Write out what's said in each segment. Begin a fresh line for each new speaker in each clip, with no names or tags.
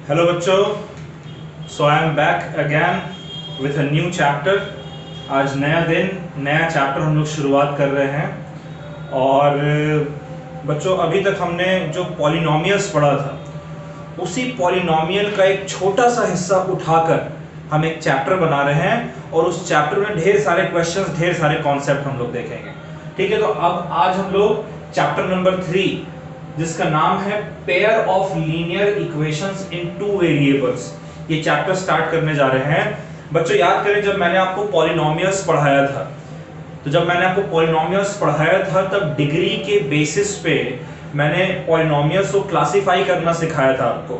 Hello बच्चों, so I am back again with a new chapter. आज नया दिन, नया चैप्टर हम लोग शुरुआत कर रहे हैं। और बच्चों, अभी तक हमने जो पॉलिनोमियल्स पढ़ा था उसी पॉलिनोमियल का एक छोटा सा हिस्सा उठाकर हम एक चैप्टर बना रहे हैं और उस चैप्टर में ढेर सारे क्वेश्चंस, ढेर सारे कॉन्सेप्ट हम लोग देखेंगे। ठीक है, तो अब आज हम लोग चैप्टर नंबर 3 जिसका नाम है pair of linear equations in two variables, ये चैप्टर स्टार्ट करने जा रहे हैं। बच्चों याद करें, जब मैंने आपको पॉलिनोमियल्स पढ़ाया था तब डिग्री के बेसिस पे मैंने पॉलिनोमियल्स को क्लासिफाई करना सिखाया था आपको।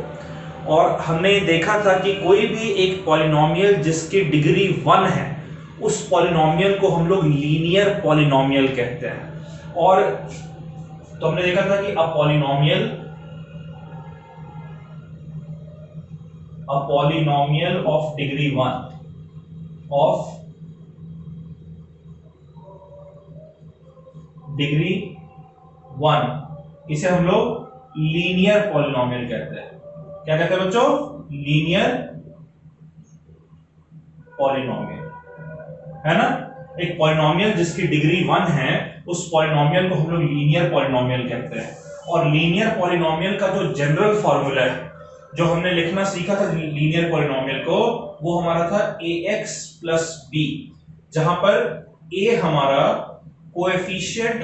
और हमने देखा था कि कोई भी एक पॉलिनोमियल जिसकी डिग्री 1 है उस पॉलिनोमियल को हम लोग लीनियर पॉलिनोमियल कहते हैं। और तो हमने देखा था कि अ पॉलिनोमियल ऑफ डिग्री 1 इसे हम लोग लीनियर पॉलिनोमियल कहते हैं। क्या कहते हैं बच्चों? लीनियर पॉलिनोमियल, है ना। एक पॉलिनोमियल जिसकी डिग्री 1 है उस पॉलिनोमियल को हम लोग लीनियर पॉलिनोमियल कहते हैं। और लीनियर पॉलिनोमियल का जो जनरल फॉर्मूला है, जो हमने लिखना सीखा था लीनियर पॉलिनोमियल को, वो हमारा था ax प्लस b, जहां पर a हमारा कोएफिशिएंट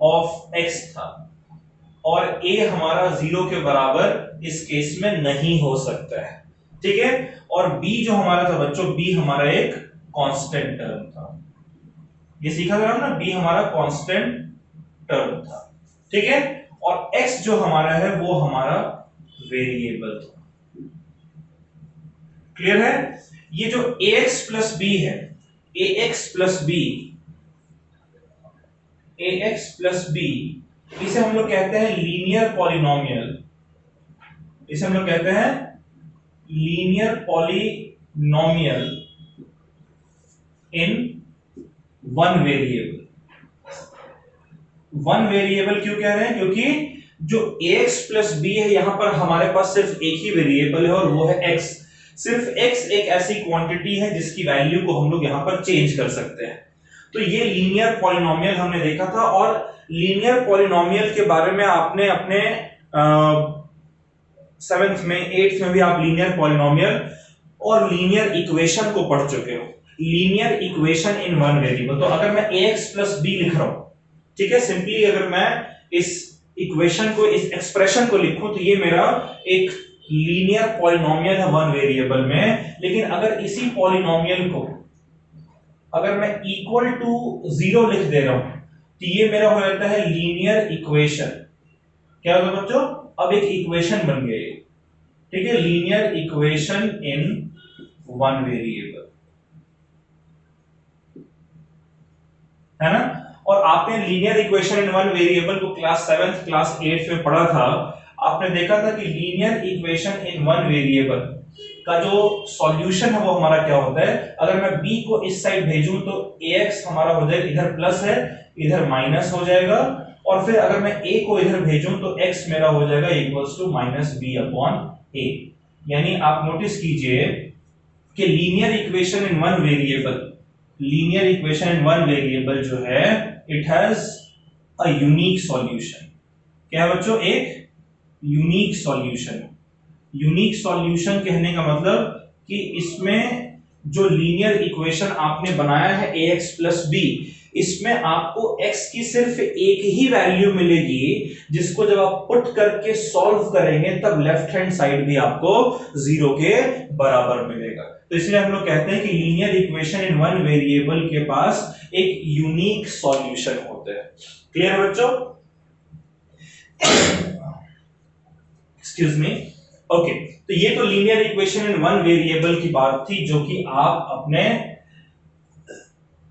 ऑफ x था और a हमारा 0 के बराबर इस केस में नहीं हो सकता है। ठीक है, और b जो हमारा था बच्चों, b हमारा एक कांस्टेंट टर्म था। ये सीखा था ना, b हमारा कांस्टेंट टर्म था। ठीक है, और x जो हमारा है वो हमारा वेरिएबल था। क्लियर है? ये जो ax प्लस b है, ax प्लस b, इसे हम लोग कहते हैं लीनियर पॉलिनोमियल। इसे हम लोग कहते हैं लीनियर पॉलिनोमियल इन वन वेरिएबल। वन वेरिएबल क्यों कह रहे हैं? क्योंकि जो ax प्लस b है, यहां पर हमारे पास सिर्फ एक ही वेरिएबल है और वो है x। सिर्फ x एक ऐसी क्वांटिटी है जिसकी वैल्यू को हम लोग यहां पर चेंज कर सकते हैं। तो ये लीनियर पॉलिनोमियल हमने देखा था। और लीनियर पॉलिनोमियल के बारे में आपने अपने 7th में 8th में भी आप लीनियर पॉलिनोमियल और लीनियर इक्वेशन को पढ़ चुके हो। Linear equation in one variable. तो अगर मैं ax प्लस b लिख रहा हूं, ठीक है, सिंपली अगर मैं इस इक्वेशन को, इस एक्सप्रेशन को लिखूं, तो ये मेरा एक लीनियर पॉलिनोमियल है वन वेरिएबल में। लेकिन अगर इसी पॉलिनोमियल को अगर मैं इक्वल टू 0 लिख दे रहा हूं, तो ये मेरा हो जाता है लीनियर इक्वेशन। क्या होगा बच्चों? अब एक इक्वेशन बन गई। ठीक है, linear equation in one variable, है ना। और आपने linear equation in one variable को क्लास 7th क्लास 8th में पढ़ा था। आपने देखा था कि linear equation in one variable का जो सॉल्यूशन है वो हमारा क्या होता है। अगर मैं b को इस साइड भेजूं तो ax हमारा हो जाएगा, इधर प्लस है इधर माइनस हो जाएगा। और फिर अगर मैं a को इधर भेजूं तो x मेरा हो जाएगा equals to minus b upon a। यानी आप नोटिस कीजिए कि linear equation in one variable जो है, it has a unique solution. क्या है बच्चों? एक यूनिक सॉल्यूशन। यूनिक सॉल्यूशन कहने का मतलब कि इसमें जो लीनियर इक्वेशन आपने बनाया है ax प्लस b, इसमें आपको x की सिर्फ एक ही वैल्यू मिलेगी, जिसको जब आप पुट करके सॉल्व करेंगे तब लेफ्ट हैंड साइड भी आपको 0 के बराबर मिलेगा। तो इसलिए हम लोग कहते हैं कि linear equation in one variable के पास एक यूनिक सॉल्यूशन होता है। क्लियर है बच्चों? Excuse me. ओके, तो ये तो linear equation in one variable की बात थी, जो कि आप अपने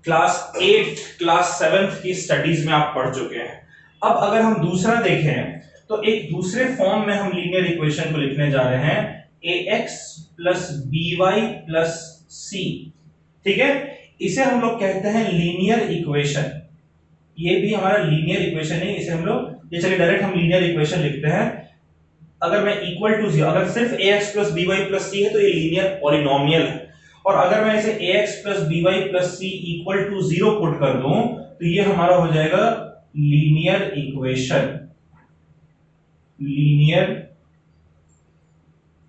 क्लास 8 क्लास 7th की स्टडीज में आप पढ़ चुके हैं। अब अगर हम दूसरा देखें तो एक दूसरे फॉर्म में हम लीनियर इक्वेशन को लिखने जा रहे हैं, ax plus by plus c। ठीक है, इसे हम लोग कहते हैं लीनियर इक्वेशन। ये भी हमारा लीनियर इक्वेशन है, इसे हम लोग ये चलिए डायरेक्ट हम लीनियर इक्वेशन लिखते हैं। अगर मैं इक्वल टू 0, अगर सिर्फ ax plus by plus c है तो ये लीनियर पॉलिनोमियल है, और अगर मैं इसे ax plus by plus c equal to 0 put कर दूं तो ये हमारा हो जाएगा linear equation. Linear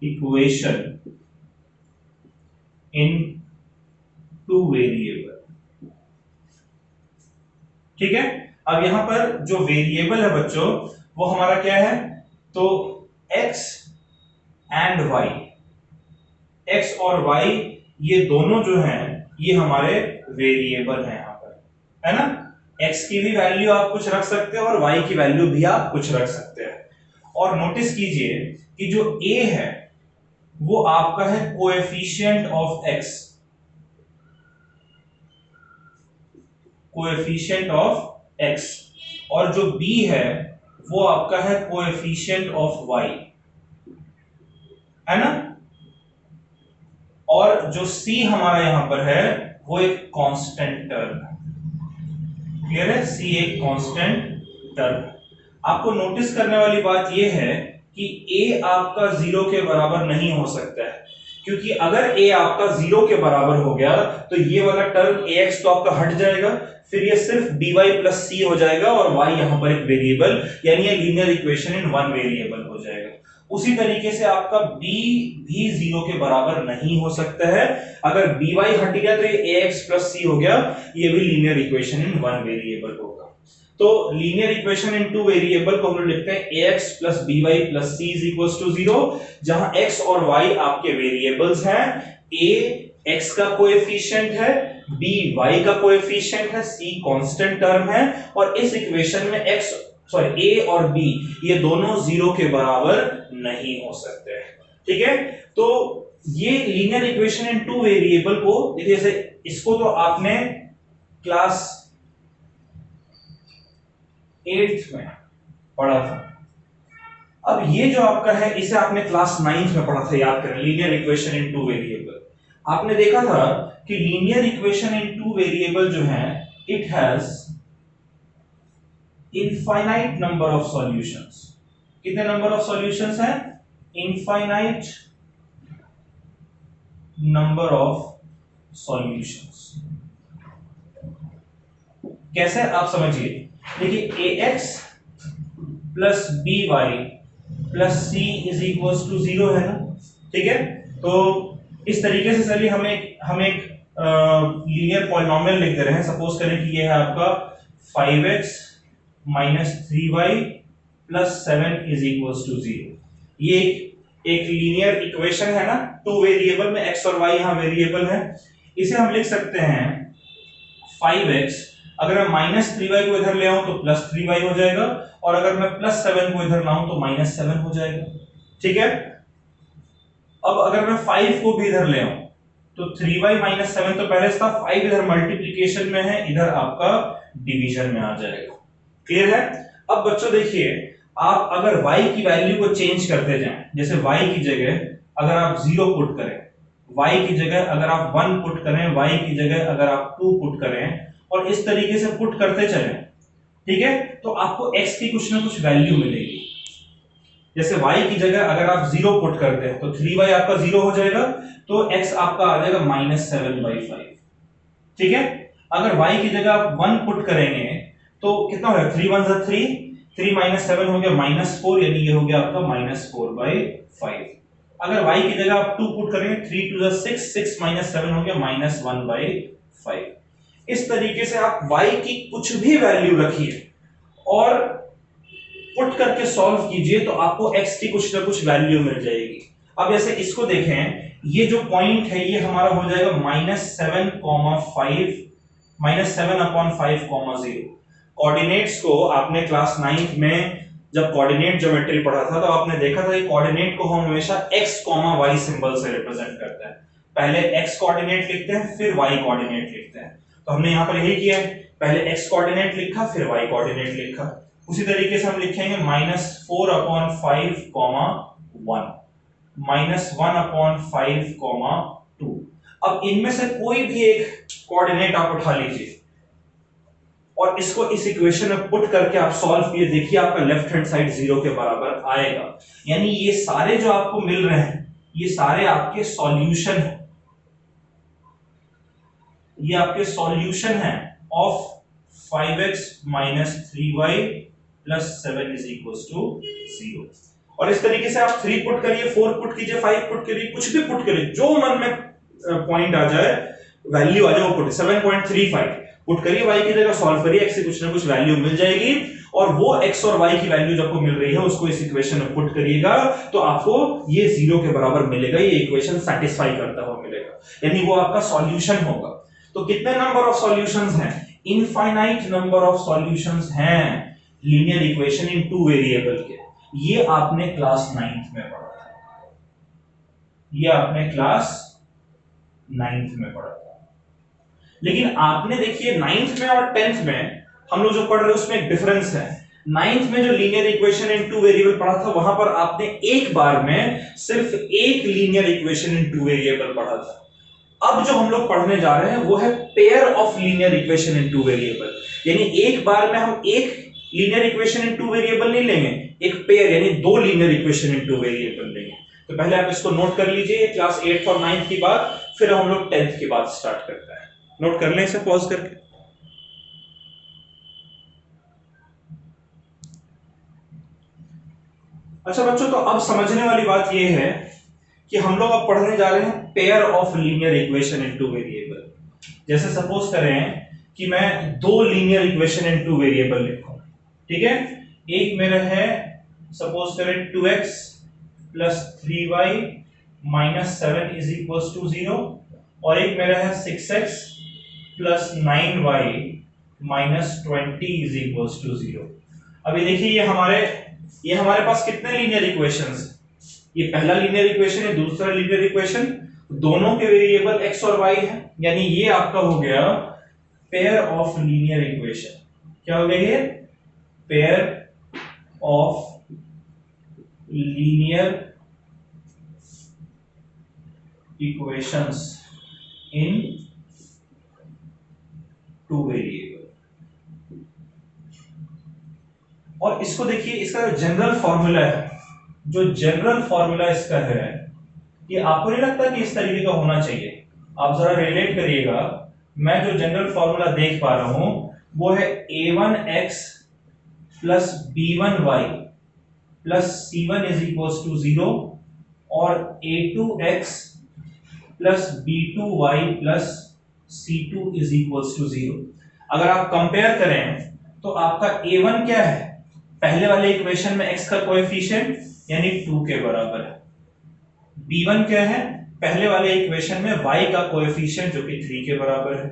equation in two variable. ठीक है, अब यहां पर जो वेरिएबल है बच्चों वो हमारा क्या है, तो x एंड y, x और y ये दोनों जो हैं ये हमारे वेरिएबल हैं यहां पर, है ना। x की भी वैल्यू आप कुछ रख सकते हो और y की वैल्यू भी आप कुछ रख सकते हैं। और नोटिस कीजिए कि जो a है वो आपका है coefficient of x, coefficient of x, और जो b है वो आपका है कोएफिशिएंट ऑफ y, है ना। और जो c हमारा यहां पर है वो एक कांस्टेंट टर्म है। क्लियर है, c एक कांस्टेंट टर्म है। आपको नोटिस करने वाली बात यह है कि a आपका 0 के बराबर नहीं हो सकता है, क्योंकि अगर a आपका 0 के बराबर हो गया तो ये वाला टर्म ax तो आपका हट जाएगा, फिर ये सिर्फ by प्लस c हो जाएगा और y यहां पर एक वेरिएबल, यानी ये linear equation in one variable हो जाएगा। उसी तरीके से आपका b भी 0 के बराबर नहीं हो सकता है। अगर by हट गया तो ये ax प्लस c हो गया, ये भी linear equation in one variable होगा। तो linear equation in two variable को हम लोग लिखते हैं ax plus by plus c is equals to 0, जहां x और y आपके वेरिएबल्स हैं। a x का कोएफिशिएंट है, b y का कोएफिशिएंट है, c कांस्टेंट टर्म है, और इस इक्वेशन में a और b ये दोनों 0 के बराबर नहीं हो सकते हैं। ठीक है, तो ये linear equation in two variable को देखिए, जैसे इसको तो आपने क्लास 8th में पढ़ा था, अब ये जो आपका है इसे आपने क्लास 9th में पढ़ा था, याद करें, linear equation in two variable. आपने देखा था कि linear equation in two variable जो है it has infinite number of solutions. कितने नंबर ऑफ सॉल्यूशंस हैं? Infinite number of solutions. कैसे, आप समझिए, देखिए ax plus by plus c is equals to 0 है ना। ठीक है, तो इस तरीके से चलिए हम एक लीनियर पॉलिनोमियल लिख दे रहे हैं। सपोज करें कि ये है आपका 5x minus 3y plus 7 is equals to 0। ये एक लीनियर इक्वेशन है ना, टू वेरिएबल में x और y यहां वेरिएबल है। इसे हम लिख सकते हैं 5x, अगर मैं माइनस 3y को इधर ले आऊं तो प्लस 3y हो जाएगा, और अगर मैं प्लस 7 को इधर लाऊं तो माइनस 7 हो जाएगा। ठीक है, अब अगर मैं 5 को भी इधर ले आऊं तो 3y माइनस 7 तो पहले था, 5 इधर मल्टीप्लिकेशन में है, इधर आपका डिवीजन में आ जाएगा। क्लियर है। अब बच्चों देखिए, आप अगर y की वैल्यू को चेंज करते जाएं, जैसे y की जगह अगर आप 0 पुट करें, y की जगह अगर आप 1 पुट करें, y की जगह अगर आप 2 पुट करें, और इस तरीके से पुट करते चलें, ठीक है, तो आपको x की कुछ ना कुछ वैल्यू मिलेगी। जैसे y की जगह अगर आप 0 पुट करते हैं तो 3y आपका 0 हो जाएगा, तो x आपका आ जाएगा -7/5। ठीक है, अगर y की जगह आप 1 पुट करेंगे तो कितना होगा, 3 1 3, 3 - 7 हो गया -4, यानी ये हो गया आपका -4/5। अगर y की जगह आप 2 पुट करेंगे, 3 2 6, 6 - 7 हो गया -1/5। इस तरीके से आप y की कुछ भी वैल्यू रखिए और पुट करके सॉल्व कीजिए, तो आपको x की कुछ ना कुछ वैल्यू मिल जाएगी। अब जैसे इसको देखें, ये जो पॉइंट है ये हमारा हो जाएगा -7/5, कोऑर्डिनेट्स को आपने क्लास 9th में जब कोऑर्डिनेट ज्योमेट्री पढ़ा था तो आपने देखा था कि कोऑर्डिनेट को हम हमेशा x, y सिंबल से रिप्रेजेंट करते हैं। पहले x कोऑर्डिनेट लिखते हैं, फिर y कोऑर्डिनेट लिखते हैं। तो हमने यहां पर यही किया है, पहले x कोऑर्डिनेट लिखा, फिर y कोऑर्डिनेट लिखा। उसी तरीके से हम लिखेंगे -4/5, 1 -1/5, 2। अब इनमें से कोई भी एक कोऑर्डिनेट आप उठा लीजिए और इसको इस इक्वेशन में पुट करके आप सॉल्व किए, देखिए आपका लेफ्ट हैंड साइड 0 के बराबर आएगा। यानी ये सारे जो आपको मिल रहे हैं ये सारे आपके सॉल्यूशन है, ये आपके सॉल्यूशन है of 5x minus 3y plus 7 is equal to 0। और इस तरीके से आप 3 पुट करिए, 4 पुट कीजिए, 5 पुट करिए, कुछ भी पुट करिए, जो मन में पॉइंट आ जाए, वैल्यू आ जाए वो पुट। 7.35 पुट करिए, y की जगह सॉल्व करिए, x से कुछ ना कुछ वैल्यू मिल जाएगी, और वो x और y की वैल्यू जो आपको मिल रही है उसको इस इक्वेशन में पुट करिएगा तो आपको ये 0 के बराबर मिलेगा, ये इक्वेशन सेटिस्फाई करता हुआ मिलेगा, यानी वो आपका सॉल्यूशन होगा। तो कितने नंबर ऑफ सॉल्यूशंस हैं? इनफाइनाइट नंबर ऑफ सॉल्यूशंस हैं linear equation in two variable के। ये आपने क्लास 9th में पढ़ा था, ये आपने क्लास 9th में पढ़ा था। लेकिन आपने देखिए 9th में और 10th में हम लोग जो पढ़ रहे हैं उसमें एक डिफरेंस है। 9th में जो linear equation in two variable पढ़ा था वहां पर आपने एक बार में सिर्फ एक linear equation in two variable पढ़ा था। अब जो हम लोग पढ़ने जा रहे हैं वो है pair of linear equation in two variable, यानी एक बार में हम एक linear equation in two variable नहीं लेंगे, एक पेयर यानी दो linear equation in two variable लेंगे। तो पहले आप इसको नोट कर लीजिए, क्लास 8th और 9th की बात, फिर हम लोग 10th की बात स्टार्ट करते हैं। नोट कर लें इसे पॉज करके। अच्छा बच्चों, तो अब समझने वाली बात यह है कि हम लोग अब पढ़ने जा रहे हैं pair of linear equation in two variable. जैसे सपोज करें कि मैं दो linear equation in two variable लिखूं, ठीक है। एक मेरा है सपोज करें 2x plus 3y minus 7 is equal to 0, और एक मेरा है 6x plus 9y minus 20 is equal to 0। अभी देखिए ये हमारे पास कितने लीनियर इक्वेशंस, ये पहला लीनियर इक्वेशन है, दूसरा लीनियर इक्वेशन, दोनों के वेरिएबल x और y है, यानी ये आपका हो गया पेयर ऑफ लीनियर इक्वेशन। क्या हो गया ये? Pair of linear equations in two variable. और इसको देखिए, इसका जो जनरल फॉर्मूला है, जो जनरल फॉर्मूला इसका है, ये आपको नहीं लगता कि इस तरीके का होना चाहिए? आप जरा रिलेट करिएगा। मैं जो जनरल फॉर्मूला देख पा रहा हूं वो है a1x plus b1y plus c1 is equal to 0, और a2x plus b2y plus c2 is equal to 0। अगर आप कंपेयर करें तो आपका a1 क्या है? पहले वाले इक्वेशन में x का कोएफिशिएंट यानी 2 के बराबर है। b1 क्या है? पहले वाले इक्वेशन में y का कोएफिशिएंट जो कि 3 के बराबर है,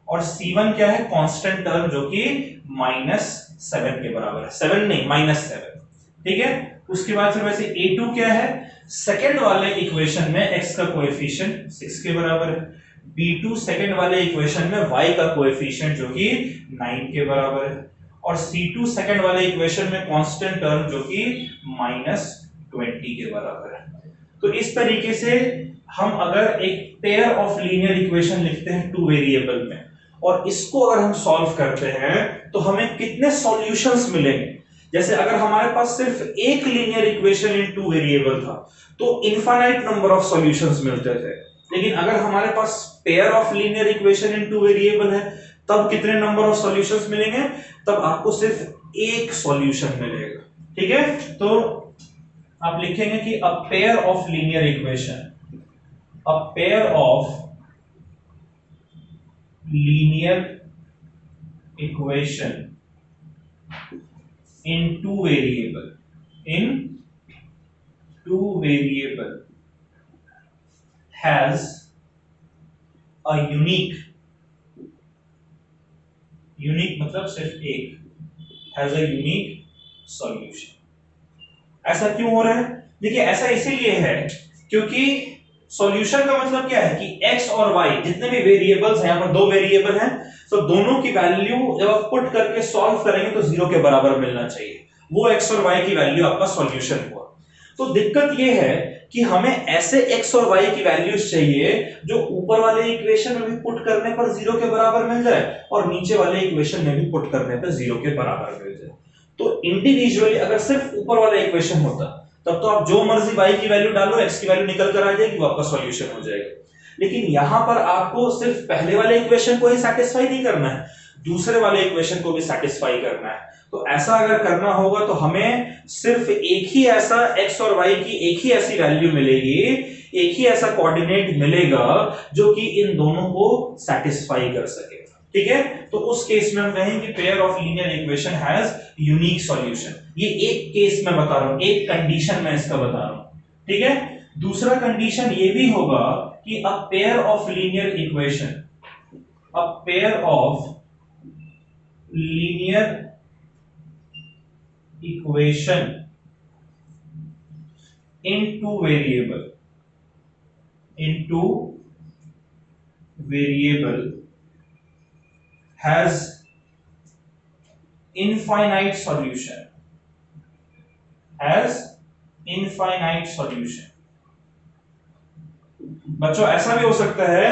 और c1 क्या है? कांस्टेंट टर्म जो कि -7 के बराबर है, 7 नहीं -7, ठीक है। उसके बाद फिर वैसे a2 क्या है? सेकंड वाले इक्वेशन में x का कोएफिशिएंट 6 के बराबर है, b2 सेकंड वाले इक्वेशन में y का कोएफिशिएंट जो कि 9 के बराबर है, और c2 सेकंड वाले इक्वेशन में कांस्टेंट टर्म जो कि -20 के बराबर है। तो इस तरीके से हम अगर एक पेयर ऑफ लीनियर इक्वेशन लिखते हैं टू वेरिएबल में, और इसको अगर हम सॉल्व करते हैं तो हमें कितने सॉल्यूशंस मिलेंगे। जैसे अगर हमारे पास सिर्फ एक linear equation in two variable था तो इनफाइनाइट नंबर ऑफ सॉल्यूशंस मिलते थे, लेकिन अगर हमारे पास pair of linear equation in two variable है तब कितने नंबर ऑफ सॉल्यूशंस मिलेंगे? तब आपको सिर्फ एक सॉल्यूशन मिलेगा, ठीक है। तो आप लिखेंगे कि a pair of linear equation, a pair of linear equation in two variable has a unique मतलब सिर्फ एक, has a unique solution। ऐसा क्यों हो रहा है? देखिए ऐसा इसीलिए है क्योंकि सॉल्यूशन का मतलब क्या है कि x और y जितने भी वेरिएबल्स हैं, यहाँ पर दो वेरिएबल हैं, तो दोनों की वैल्यू जब आप पुट करके सॉल्व करेंगे तो 0 के बराबर मिलना चाहिए, वो x और y की वैल्यू आपका सॉल्यूशन हुआ। तो दिक्कत ये है कि हमें ऐसे x और y की वैल्यूज चाहिए जो ऊपर वाले इक्वेशन में भी पुट करने पर 0 के बराबर मिल जाए और नीचे वाले इक्वेशन में भी पुट करने पर 0 के बराबर मिल जाए। तो इंडिविजुअली अगर सिर्फ ऊपर वाला इक्वेशन होता तब तो आप जो मर्जी y की वैल्यू डालो, x की वैल्यू निकल कर आ जाएगी, वापस सॉल्यूशन हो जाएगा। लेकिन यहां पर आपको सिर्फ पहले वाले इक्वेशन को ही सेटिस्फाई नहीं करना है, दूसरे वाले इक्वेशन को भी सेटिस्फाई करना है। तो ऐसा अगर करना होगा तो हमें सिर्फ एक ही ऐसा x और y की एक ही ऐसी वैल्यू मिलेगी, एक ही ऐसा कोऑर्डिनेट मिलेगा जो कि इन दोनों को सेटिस्फाई कर सके। ठीक है, तो उस केस में हम कहेंगे pair of linear equation has unique solution. ये एक केस में बता रहा हूं, एक कंडीशन में इसका बता रहा हूं। ठीक है, दूसरा कंडीशन ये भी होगा कि a pair of linear equation, a pair of linear equation in two variable has infinite solution, बच्चों ऐसा भी हो सकता है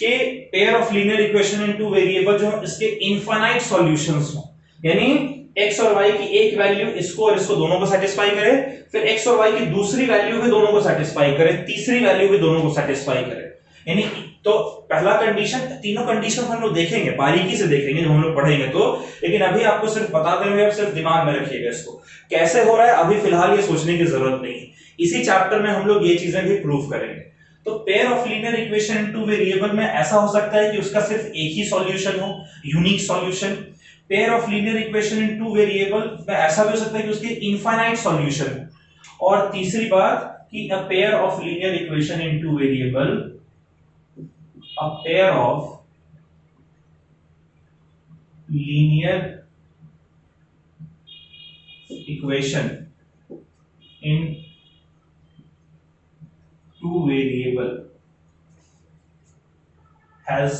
कि pair of linear equation in two variable जो इसके इनफाइनाइट सॉल्यूशंस हो, यानी x और y की एक वैल्यू इसको और इसको दोनों को सेटिस्फाई करे, फिर x और y की दूसरी वैल्यू भी दोनों को सेटिस्फाई करे, तीसरी वैल्यू भी दोनों को सेटिस्फाई करे। यानी तो पहला कंडीशन, तीनों कंडीशन हम लोग देखेंगे, बारीकी से देखेंगे जब हम लोग पढ़ेंगे तो, लेकिन अभी आपको सिर्फ बता देंगे, आप सिर्फ दिमाग में रखिएगा इसको कैसे हो रहा है। अभी फिलहाल ये सोचने की जरूरत नहीं, इसी चैप्टर में हम लोग ये चीजें भी प्रूव करेंगे। तो pair of linear equation in two variable में ऐसा हो सकता है कि उसका सिर्फ एक ही सॉल्यूशन हो, unique solution. Pair of linear equation in two variable में ऐसा भी हो सकता है कि उसके इनफाइनाइट सॉल्यूशन हो। और तीसरी बात कि a pair of linear equation in two variable, a pair of linear equation in two variable has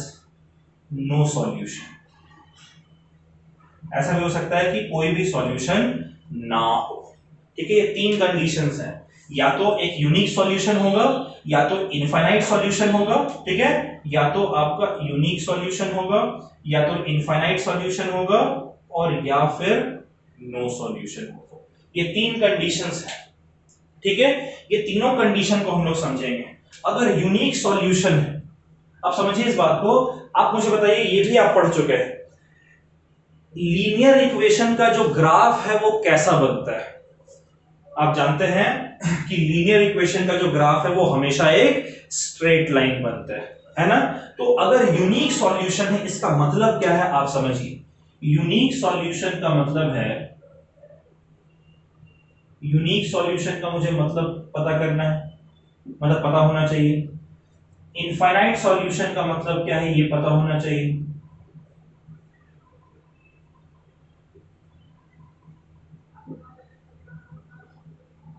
no solution. ऐसा भी हो सकता है कि कोई भी सॉल्यूशन ना हो। ठीक है, ये तीन कंडीशंस हैं, या तो एक यूनिक सॉल्यूशन होगा, या तो इनफाइनाइट सॉल्यूशन होगा, ठीक है, या तो आपका यूनिक सॉल्यूशन होगा, या तो इनफाइनाइट सॉल्यूशन होगा, और या फिर नो सॉल्यूशन होगा। ये तीन कंडीशंस हैं। ठीक है, ये तीनों कंडीशन को हम लोग समझेंगे। अगर यूनिक सॉल्यूशन है, आप समझिए इस बात को, आप मुझे बताइए, ये भी आप पढ़ चुके हैं, लीनियर इक्वेशन का जो ग्राफ है वो कैसा बनता है। आप जानते हैं कि लीनियर इक्वेशन का जो ग्राफ है वो हमेशा एक स्ट्रेट लाइन बनता है ना। तो अगर यूनिक सॉल्यूशन है, इसका मतलब क्या है आप समझिए। यूनिक सॉल्यूशन का मतलब है, यूनिक सॉल्यूशन का मुझे मतलब पता करना है, मतलब पता होना चाहिए। इनफाइनाइट सॉल्यूशन का मतलब क्या है ये पता होना चाहिए।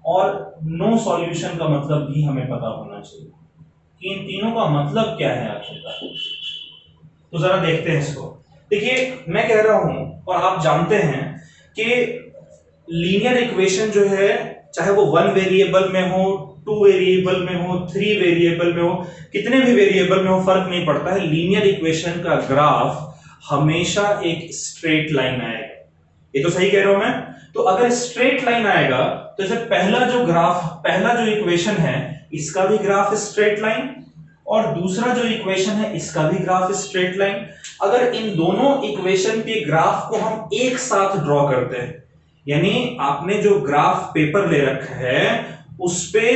और नो सॉल्यूशन का मतलब भी हमें पता होना चाहिए कि इन तीनों का मतलब क्या है आखिरकार। तो जरा देखते हैं इसको। देखिए, मैं कह रहा हूं और आप जानते हैं कि लीनियर इक्वेशन जो है, चाहे वो 1 वेरिएबल में हो, 2 वेरिएबल में हो, 3 वेरिएबल में हो, कितने भी वेरिएबल में हो, फर्क नहीं पड़ता है, लीनियर इक्वेशन का ग्राफ हमेशा एक स्ट्रेट लाइन आएगा। ये तो सही कह रहा हूं मैं। तो अगर स्ट्रेट लाइन आएगा तो जैसे पहला जो ग्राफ, पहला जो इक्वेशन है इसका भी ग्राफ स्ट्रेट लाइन, और दूसरा जो इक्वेशन है इसका भी ग्राफ स्ट्रेट लाइन। अगर इन दोनों इक्वेशन के ग्राफ को हम एक साथ ड्रॉ करते हैं, यानी आपने जो ग्राफ पेपर ले रखा है उस पे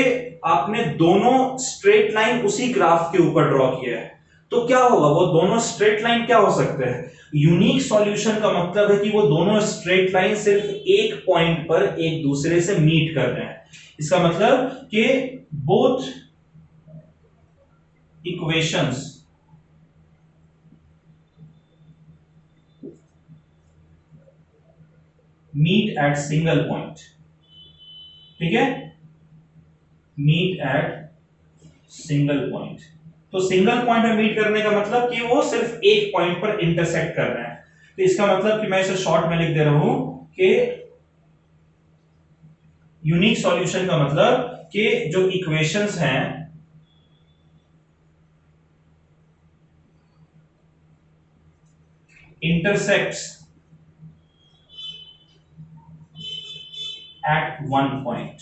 आपने दोनों स्ट्रेट लाइन उसी ग्राफ के ऊपर ड्रॉ किया है, तो क्या होगा, वो दोनों स्ट्रेट लाइन क्या हो सकते हैं, यूनिक सॉल्यूशन का मतलब है कि वो दोनों स्ट्रेट लाइन सिर्फ एक पॉइंट पर एक दूसरे से मीट कर रहे हैं। इसका मतलब कि both equations meet at single point. ठीक है, मीट एट सिंगल पॉइंट। तो सिंगल पॉइंट में मीट करने का मतलब कि वो सिर्फ एक पॉइंट पर इंटरसेक्ट कर रहे हैं। तो इसका मतलब कि मैं इसे शॉर्ट में लिख दे रहा हूं कि यूनिक सॉल्यूशन का मतलब कि जो इक्वेशंस हैं इंटरसेक्ट्स एट वन पॉइंट।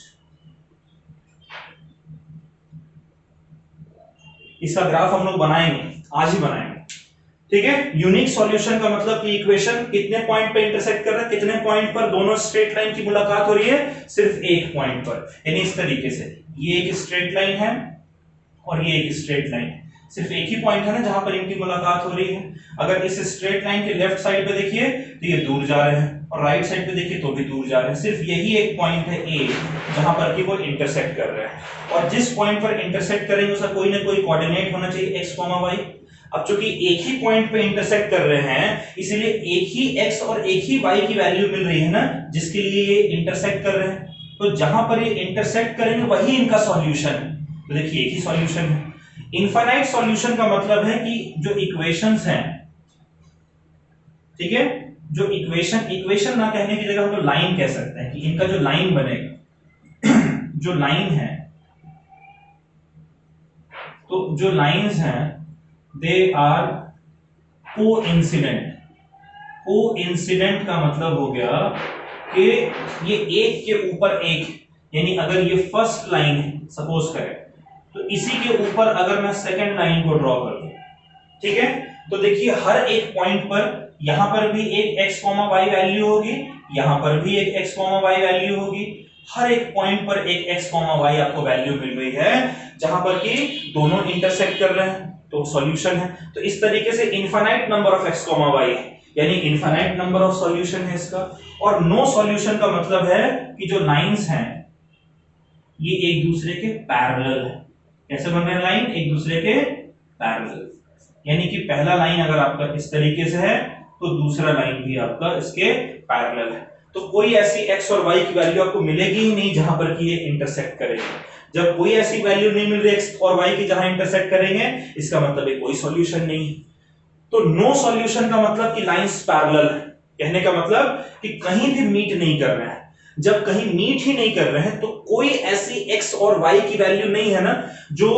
इसका ग्राफ हम लोग बनाएंगे, आज ही बनाएंगे, ठीक है। यूनिक सॉल्यूशन का मतलब कि इक्वेशन कितने पॉइंट पे इंटरसेक्ट कर रहा है, कितने पॉइंट पर दोनों स्ट्रेट लाइन की मुलाकात हो रही है, सिर्फ एक पॉइंट पर। यानी इस तरीके से ये एक स्ट्रेट लाइन है और ये एक स्ट्रेट लाइन है, सिर्फ एक ही पॉइंट है ना जहां पर इनकी मुलाकात हो रही है। अगर इस स्ट्रेट लाइन के लेफ्ट साइड पे देखिए तो ये दूर जा रहे हैं, और राइट साइड पे देखिए तो भी दूर जा रहे हैं। सिर्फ यही एक पॉइंट है ए जहां पर कि वो इंटरसेक्ट कर रहे हैं, और जिस पॉइंट पर इंटरसेक्ट करेंगे उसका कोई ना कोई कोऑर्डिनेट होना चाहिए x, y। अब चूंकि एक ही पॉइंट पे इंटरसेक्ट कर रहे हैं, इसीलिए एक ही x और एक ही y की वैल्यू मिल रही है ना, जिसके लिए ये इंटरसेक्ट कर रहे हैं। तो जहां पर ये इंटरसेक्ट करेंगे वही इनका सॉल्यूशन है। तो देखिए एक ही सॉल्यूशन है। इनफाइनाइट सॉल्यूशन का मतलब है कि जो इक्वेशंस हैं, ठीक है, जो इक्वेशन ना कहने की जगह हम तो लाइन कह सकते हैं कि इनका जो लाइन बनेगा जो लाइन है, तो जो लाइंस हैं दे आर कोइंसिडेंट। कोइंसिडेंट का मतलब हो गया कि ये एक के ऊपर एक, यानी अगर ये फर्स्ट लाइन है सपोज करें, तो इसी के ऊपर अगर मैं सेकंड लाइन को ड्रॉ कर दूं, ठीक है, तो देखिए हर एक पॉइंट पर यहां पर भी एक x, y वैल्यू होगी, यहां पर भी एक x, y वैल्यू होगी। हर एक पॉइंट पर एक x, y आपको वैल्यू मिल रही है जहां पर कि दोनों इंटरसेक्ट कर रहे हैं, तो सॉल्यूशन है। तो इस तरीके से infinite number of x, y यानी इनफाइनाइट नंबर ऑफ सॉल्यूशन है इसका। और नो सॉल्यूशन का मतलब है कि जो लाइंस हैं ये एक दूसरे के पैरेलल है। कैसे बन रहे हैं लाइन, एक दूसरे के पैरेलल, यानी कि पहला लाइन अगर आपका इस तरीके से है तो दूसरा लाइन भी आपका इसके पैरेलल है। तो कोई ऐसी x और y की वैल्यू आपको मिलेगी ही नहीं जहां पर कि ये इंटरसेक्ट करेंगे। जब कोई ऐसी वैल्यू नहीं मिल रही x और y की जहां इंटरसेक्ट करेंगे, इसका मतलब है कोई सॉल्यूशन नहीं। तो नो सॉल्यूशन का मतलब कि लाइंस पैरेलल है, कहने का मतलब कि कहीं भी मीट नहीं कर रहे हैं। जब कहीं मीट ही नहीं कर रहे हैं तो कोई ऐसी x और y की वैल्यू नहीं है ना जो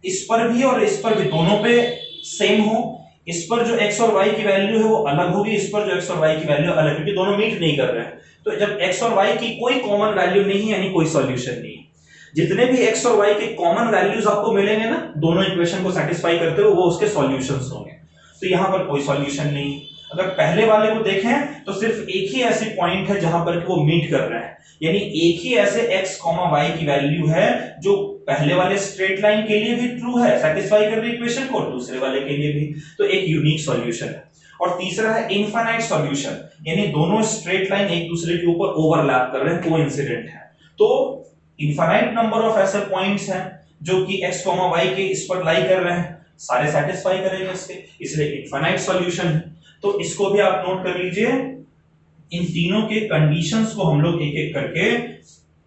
इस पर भी और इस पर भी दोनों पे सेम हो। इस पर जो x और y की वैल्यू है वो अलग होगी, इस पर जो x और y की वैल्यू अलग, क्योंकि दोनों मीट नहीं कर रहे हैं। तो जब x और y की कोई कॉमन वैल्यू नहीं है यानी कोई सॉल्यूशन नहीं है। जितने भी x और y के कॉमन वैल्यूज आपको मिलेंगे ना दोनों इक्वेशन को सेटिस्फाई करते हुए, वो उसके सॉल्यूशंस होंगे। तो यहां पर कोई सॉल्यूशन नहीं। अगर पहले वाले को देखें तो सिर्फ एक ही ऐसी पॉइंट है जहां पर वो मीट कर रहे हैं, यानी एक ही ऐसे x, y की वैल्यू है जो पहले वाले स्ट्रेट लाइन के लिए भी ट्रू है, सेटिस्फाई कर रही इक्वेशन को, दूसरे वाले के लिए भी। तो एक यूनिक सॉल्यूशन है। और तीसरा है इनफाइनाइट सॉल्यूशन, यानी दोनों स्ट्रेट लाइन एक दूसरे के ऊपर ओवरलैप कर रहे हैं, कोइंसिडेंट है। तो इनफाइनाइट नंबर ऑफ ऐसे पॉइंट्स हैं जो कि x, y के इस पर लाई कर रहे हैं, सारे सेटिस्फाई करेंगे इसके, इसलिए इनफाइनाइट सॉल्यूशन है। तो इसको भी आप नोट कर लीजिए। इन तीनों के कंडीशंस को हम लोग एक एक करके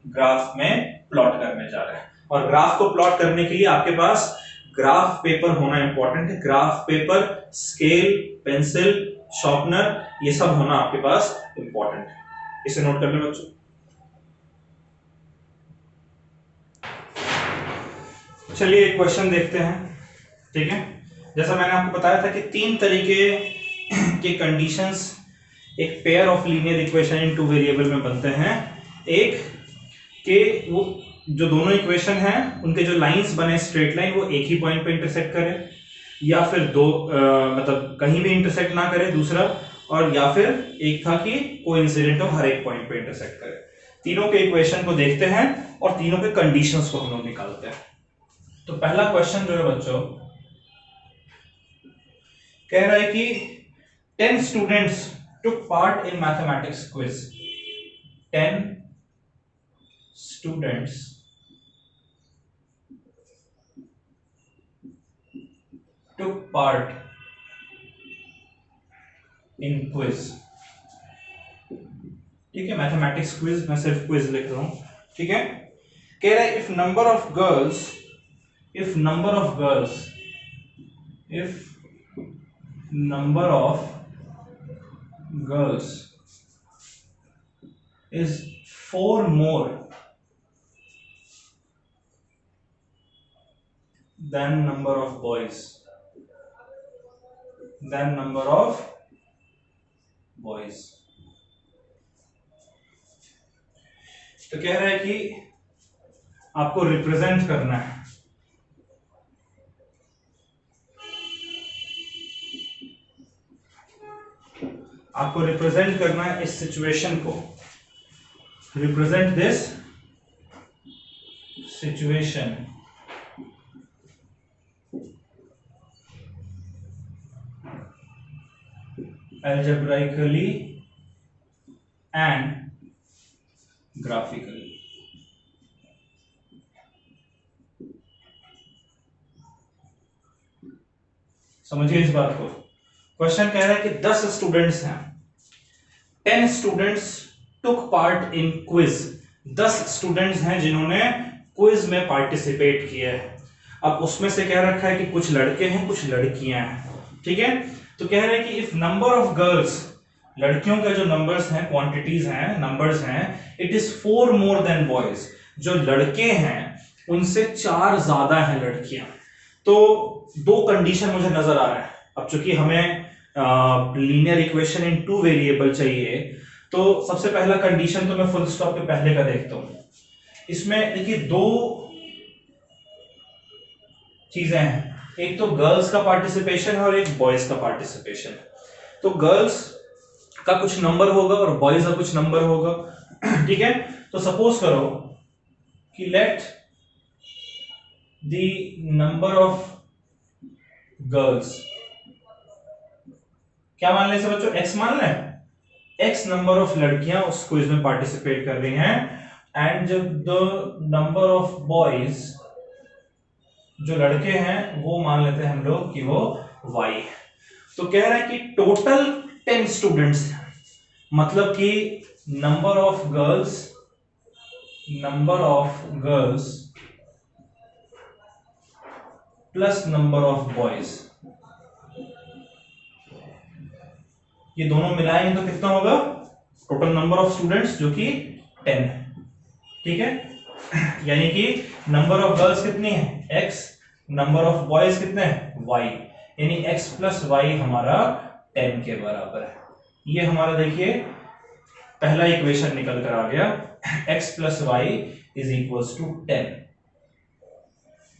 ग्राफ में प्लॉट करने जा रहे हैं, और ग्राफ को प्लॉट करने के लिए आपके पास ग्राफ पेपर होना इंपॉर्टेंट है। Graph paper, scale, pencil, sharpener, ये सब होना आपके पास इंपॉर्टेंट है। इसे नोट कर लें बच्चों। चलिए एक क्वेश्चन देखते हैं, ठीक है। जैसा मैंने आपको बताया था कि तीन तरीके के कंडीशंस एक pair of linear equation in two variable में बनते हैं। एक के वो जो दोनों इक्वेशन हैं उनके जो लाइंस बने स्ट्रेट लाइन वो एक ही पॉइंट पे इंटरसेक्ट करें, या फिर दो मतलब कहीं भी इंटरसेक्ट ना करे दूसरा, और या फिर एक था कि कोइंसिडेंट हो, हर एक पॉइंट पे इंटरसेक्ट करे। तीनों के इक्वेशन को देखते हैं और तीनों के कंडीशंस को हम लोग निकालते हैं। तो पहला क्वेश्चन जो है बच्चों कह रहा है कि 10 students took part in mathematics quiz. 10 students took part in quiz. ठीक है, मैथमेटिक्स क्विज, मैं सिर्फ क्विज लिख रहा हूं, ठीक है। कह रहा है if number of girls is 4 more than number of boys, than number of boys। तो कह रहा है कि आपको रिप्रेजेंट करना है, आपको रिप्रेजेंट करना है इस सिचुएशन को, represent this situation algebraically and graphically। समझिए इस बात को। क्वेश्चन कह रहा है कि 10 स्टूडेंट्स हैं, 10 students took part in quiz. 10 students हैं जिन्होंने क्विज में पार्टिसिपेट किया है। अब उसमें से कह रखा है कि कुछ लड़के हैं कुछ लड़कियां हैं, ठीक है। तो कह रहे हैं कि इफ नंबर ऑफ गर्ल्स, लड़कियों का जो नंबर्स हैं, क्वांटिटीज हैं, नंबर्स हैं, it is 4 more than boys. जो लड़के हैं उनसे 4 ज्यादा हैं लड़कियां। तो दो कंडीशन मुझे नजर आ रहा है। अब चूंकि हमें लीनियर इक्वेशन इन 2 वेरिएबल चाहिए, तो सबसे पहला कंडीशन तो मैं फुल स्टॉप के पहले का देखता हूं। इसमें देखिए 2 चीजें हैं, एक तो गर्ल्स का पार्टिसिपेशन है और एक बॉयज का पार्टिसिपेशन है। तो गर्ल्स का कुछ नंबर होगा और बॉयज का कुछ नंबर होगा, ठीक है। तो सपोज करो कि let the number of girls, क्या मान लें बच्चों, x मान लें। x नंबर ऑफ लड़कियां उस क्विज में पार्टिसिपेट कर रही हैं, and the number of boys, जो लड़के हैं वो मान लेते हैं हम लोग कि वो y। तो कह रहा है कि टोटल 10 स्टूडेंट्स हैं, मतलब कि number of girls plus number of boys, ये दोनों मिलाएंगे तो कितना होगा, टोटल नंबर ऑफ स्टूडेंट्स जो कि 10 है, ठीक है। यानी कि नंबर ऑफ गर्ल्स कितनी है x, नंबर ऑफ बॉयज कितने हैं y, यानी x प्लस वाई हमारा 10 के बराबर है। ये हमारा देखिए पहला इक्वेशन निकल कर आ गया, x plus y is equals to 10,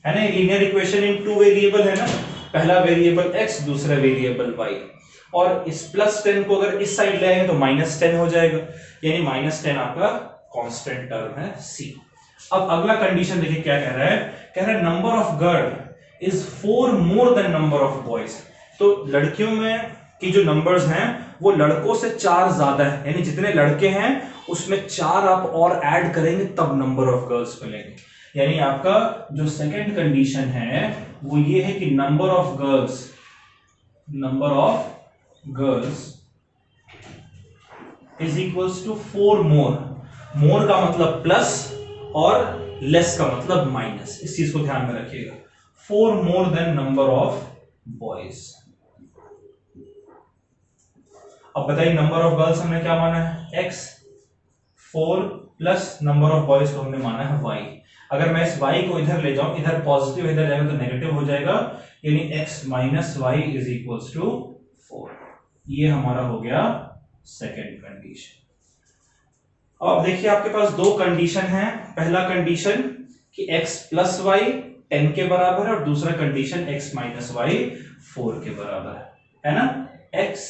है ना। लीनियर इक्वेशन इन 2 वेरिएबल है ना, पहला वेरिएबल x, दूसरा वेरिएबल y। और इस प्लस 10 को अगर इस साइड ले आएंगे तो माइनस 10 हो जाएगा, यानी माइनस 10 आपका कांस्टेंट टर्म है c। अब अगला कंडीशन देखिए क्या कह रहा है, कह रहा है number of girl is 4 more than number of boys. तो लड़कियों में की जो नंबर्स हैं वो लड़कों से 4 ज्यादा है, यानी जितने लड़के हैं उसमें 4 आप और ऐड करेंगे तब नंबर ऑफ गर्ल्स मिलेंगे। यानी आपका जो सेकंड कंडीशन है वो ये है कि number of girls is equals to 4 more. More का मतलब प्लस और लेस का मतलब माइनस, इस चीज को ध्यान में रखिएगा। 4 more than number of boys. अब बताइए नंबर ऑफ गर्ल्स हमने क्या माना है x, 4 plus number of boys को हमने माना है y। अगर मैं इस y को इधर ले जाऊं, इधर पॉजिटिव इधर जाएगा तो नेगेटिव हो जाएगा, यानी x minus y is equals to 4। ये हमारा हो गया सेकेंड कंडीशन। अब देखिए आपके पास दो कंडीशन है, पहला कंडीशन कि x प्लस वाई 10 के बराबर है और दूसरा कंडीशन x माइनस वाई 4 के बराबर है ना। x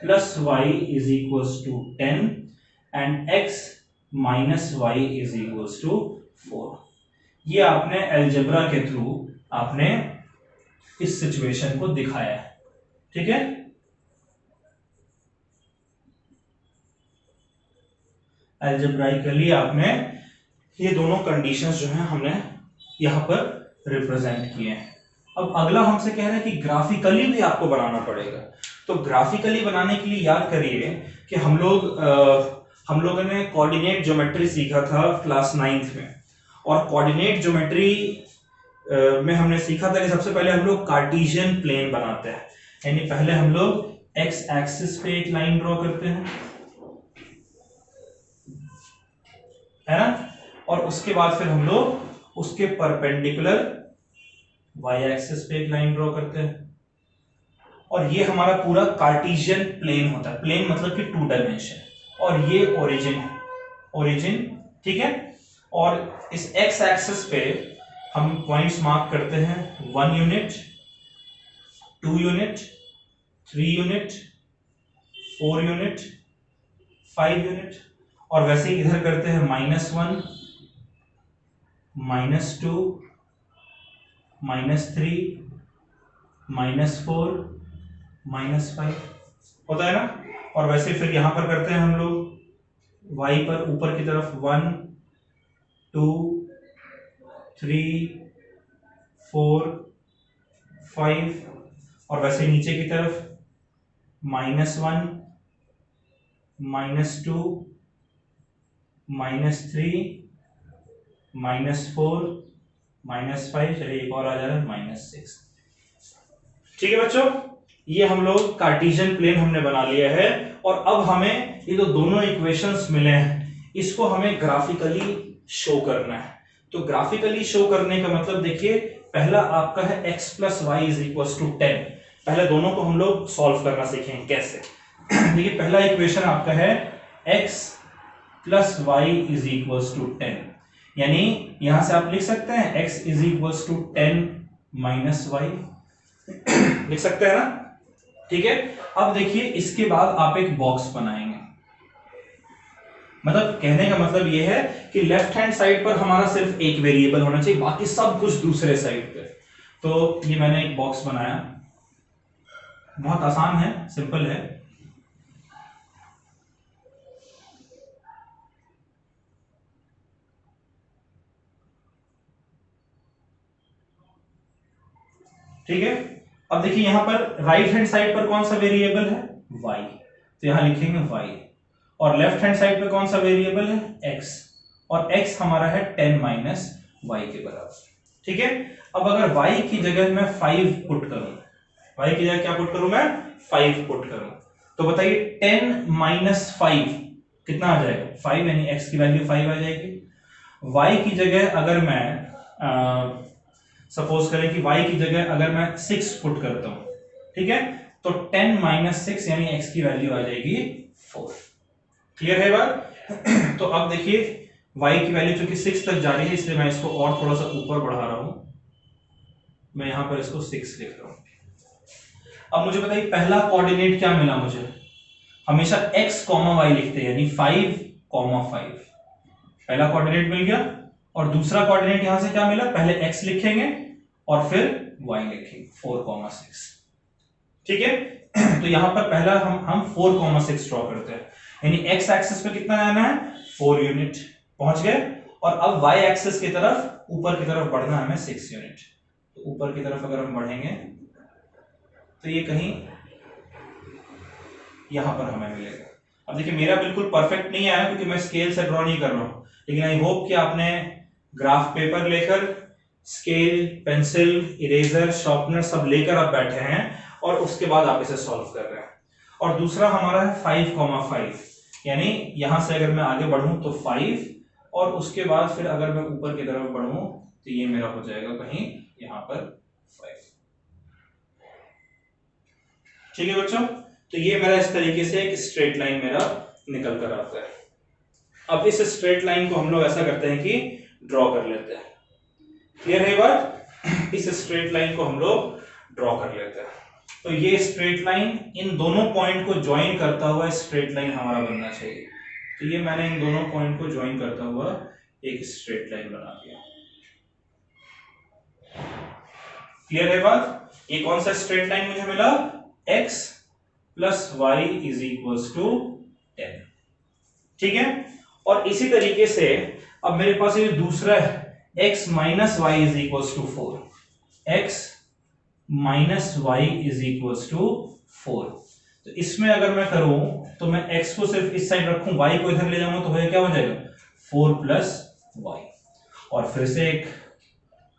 plus y is equals to 10 and x minus y is equals to 4। ये आपने अलजेब्रा के थ्रू आपने इस सिचुएशन को दिखाया है, ठीक है। अलजेब्राइकली आपने ये दोनों कंडीशंस जो हैं हमने यहां पर रिप्रेजेंट किए हैं। अब अगला हमसे कह रहा है कि ग्राफिकली भी आपको बनाना पड़ेगा। तो ग्राफिकली बनाने के लिए याद करिए कि हम लोगों ने कोऑर्डिनेट ज्योमेट्री सीखा था क्लास 9th में, और कोऑर्डिनेट ज्योमेट्री में हमने सीखा था कि सबसे पहले हम लोग कार्टेशियन प्लेन बनाते हैं, यानी पहले हम लोग एक्स एक्सिस पे एक लाइन ड्रॉ करते हैं, है ना, और उसके बाद फिर हम लोग उसके परपेंडिकुलर वाई एक्सिस पे एक लाइन ड्रॉ करते हैं, और ये हमारा पूरा कार्टेशियन प्लेन होता है। प्लेन मतलब कि 2 डायमेंशन, और ये ओरिजिन है, ओरिजिन, ठीक है। और इस एक्स एक्सिस पे हम पॉइंट्स मार्क करते हैं 1 unit, 2 unit, 3 unit, 4 unit, 5 unit, और वैसे ही इधर करते हैं -1, -2, -3, -4, -5 होता है ना। और वैसे फिर यहां पर करते हैं हम लोग y पर ऊपर की तरफ 1, 2, 3, 4, 5, और वैसे नीचे की तरफ -1, -2, -3, -4, -5, चलिए एक और आ जा रहा है -6। ठीक है बच्चों, ये हम लोग कार्टेशियन प्लेन हमने बना लिया है। और अब हमें ये जो दोनों इक्वेशंस मिले हैं इसको हमें ग्राफिकली शो करना है। तो ग्राफिकली शो करने का मतलब देखिए, पहला आपका है x + y = 10। पहले दोनों को हम लोग सॉल्व करना सीखेंगे कैसे। देखिए पहला इक्वेशन आपका है x + y = 10, यानी यहां से आप लिख सकते हैं x = 10 - y, लिख सकते हैं ना, ठीक है। अब देखिए इसके बाद आप एक बॉक्स बनाएंगे, मतलब कहने का मतलब यह है कि लेफ्ट हैंड साइड पर हमारा सिर्फ एक वेरिएबल होना चाहिए, बाकी सब कुछ दूसरे साइड पे। तो ये मैंने एक बॉक्स बनाया, बहुत आसान है, सिंपल है। ठीक है, अब देखिए यहां पर राइट हैंड साइड पर कौन सा वेरिएबल है, y, तो यहां लिखेंगे y। और लेफ्ट हैंड साइड पे कौन सा वेरिएबल है, x, और x हमारा है 10 - y के बराबर। ठीक है, अब अगर y की जगह मैं 5 पुट करूं, y की जगह क्या पुट करूं मैं, 5 पुट करूं, तो बताइए 10 - 5 कितना आ जाएगा, 5, यानी x की वैल्यू 5 आ जाएगी। y की जगह अगर मैं सपोज करें कि y की जगह अगर मैं 6 पुट करता हूं, ठीक है, तो 10 - 6 यानी x की वैल्यू आ जाएगी 4। क्लियर है बात। तो अब देखिए y की वैल्यू चूंकि 6 तक जा रही है, इसलिए मैं इसको और थोड़ा सा ऊपर बढ़ा रहा हूं, मैं यहां पर इसको 6 लिख रहा हूं। अब मुझे बताइए पहला कोऑर्डिनेट क्या मिला मुझे, हमेशा x, y लिखते हैं, यानी 5, 5, पहला कोऑर्डिनेट मिल गया। और दूसरा कोऑर्डिनेट यहां से क्या मिला, पहले x लिखेंगे और फिर y लिखेंगे, 4, 6। ठीक है, तो यहां पर पहला हम 4, 6 ड्रॉ करते हैं, यानी x एक्सिस पे कितना जाना है, 4 यूनिट, पहुंच गए। और अब y एक्सिस की तरफ, ऊपर की तरफ बढ़ना है हमें 6 यूनिट, तो ऊपर की तरफ अगर हम बढ़ेंगे तो ये कहीं यहां पर हमें मिलेगा। अब देखिए मेरा बिल्कुल परफेक्ट नहीं आया क्योंकि मैं स्केल से ड्रॉ नहीं कर रहा हूं, लेकिन आई होप कि आपने ग्राफ पेपर लेकर, स्केल, पेंसिल, इरेजर, शार्पनर सब लेकर आप बैठे हैं और उसके बाद आप इसे सॉल्व कर रहे हैं। और दूसरा हमारा है 5, 5, यानी यहां से अगर मैं आगे बढ़ूं तो 5, और उसके बाद फिर अगर मैं ऊपर की तरफ बढ़ूं तो ये मेरा हो जाएगा कहीं यहां पर 5। ठीक है बच्चों, तो ये मेरा इस तरीके से एक स्ट्रेट लाइन मेरा निकल कर आता है। अब इस स्ट्रेट लाइन को हम लोग ऐसा करते हैं कि ड्रॉ कर लेते हैं। क्लियर है बात, इस स्ट्रेट लाइन को हम लोग ड्रॉ कर लेते हैं। तो ये स्ट्रेट लाइन इन दोनों पॉइंट को ज्वाइन करता हुआ स्ट्रेट लाइन हमारा बनना चाहिए। तो ये मैंने इन दोनों पॉइंट को ज्वाइन करता हुआ एक स्ट्रेट लाइन बना दिया। क्लियर है बात, ये कौन सा स्ट्रेट लाइन मुझे मिला, x + y = 10। ठीक है, और इसी तरीके से अब मेरे पास ये दूसरा है x - y = 4, x - y = 4। तो इसमें अगर मैं करूं तो मैं x को सिर्फ इस साइड रखूं, y को इधर ले जाऊंगा तो क्या हो जाएगा, 4 + y। और फिर से एक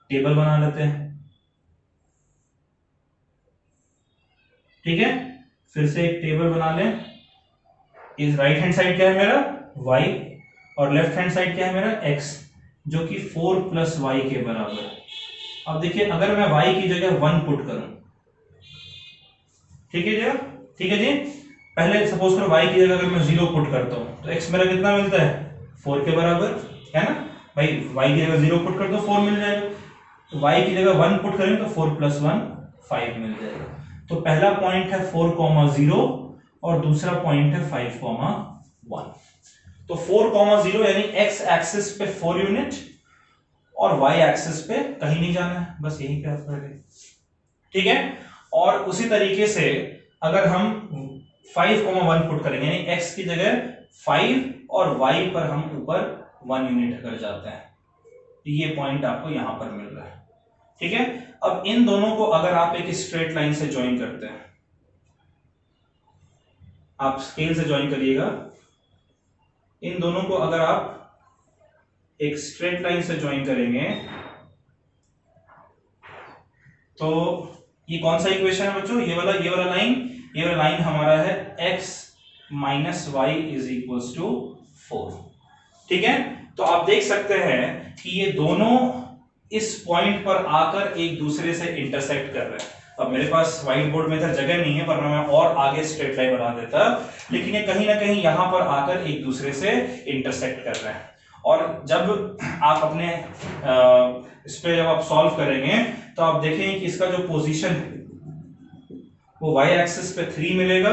टेबल बना लेते हैं, ठीक है, फिर से एक टेबल बना लें। इस राइट हैंड साइड क्या है मेरा, y, और लेफ्ट हैंड साइड क्या है मेरा, x, जो कि 4 + y के बराबर है। अब देखिए अगर मैं y की जगह 1 पुट करूं, ठीक है जी, ठीक है जी। पहले सपोज करो y की जगह अगर मैं 0 पुट करता हूं तो x मेरा कितना मिलता है, 4 के बराबर, है ना भाई। y की जगह 0 पुट कर दो 4 मिल जाएगा, तो y की जगह 1 पुट करेंगे तो 4 + 1 5 मिल जाएगा। तो पहला पॉइंट है 4,0 और दूसरा पॉइंट है 5,1। तो 4,0 यानी x एक्सिस पे 4 यूनिट और y एक्सिस पे कहीं नहीं जाना है, बस यहीं पे आपका है, ठीक है। और उसी तरीके से अगर हम 5,1 पुट करेंगे यानी x की जगह 5 और y पर हम ऊपर 1 यूनिट अगर जाते हैं तो ये पॉइंट आपको यहां पर मिल रहा है, ठीक है। अब इन दोनों को अगर आप एक स्ट्रेट लाइन से ज्वाइन करते हैं, आप स्केल से ज्वाइन करिएगा, इन दोनों को अगर आप एक स्ट्रेट लाइन से ज्वाइन करेंगे तो ये कौन सा इक्वेशन है बच्चों, ये वाला लाइन हमारा है x minus y is equal to 4, ठीक है। तो आप देख सकते हैं कि ये दोनों इस पॉइंट पर आकर एक दूसरे से इंटरसेक्ट कर रहे हैं। अब मेरे पास व्हाइट बोर्ड में इधर जगह नहीं है, पर मैं और आगे स्ट्रेट लाइन बना देता, लेकिन ये कहीं ना कहीं यहां पर आकर एक दूसरे से इंटरसेक्ट कर रहे हैं। और जब आप अपने इस पे जब आप सॉल्व करेंगे तो आप देखेंगे कि इसका जो पोजीशन है वो y एक्सिस पे 3 मिलेगा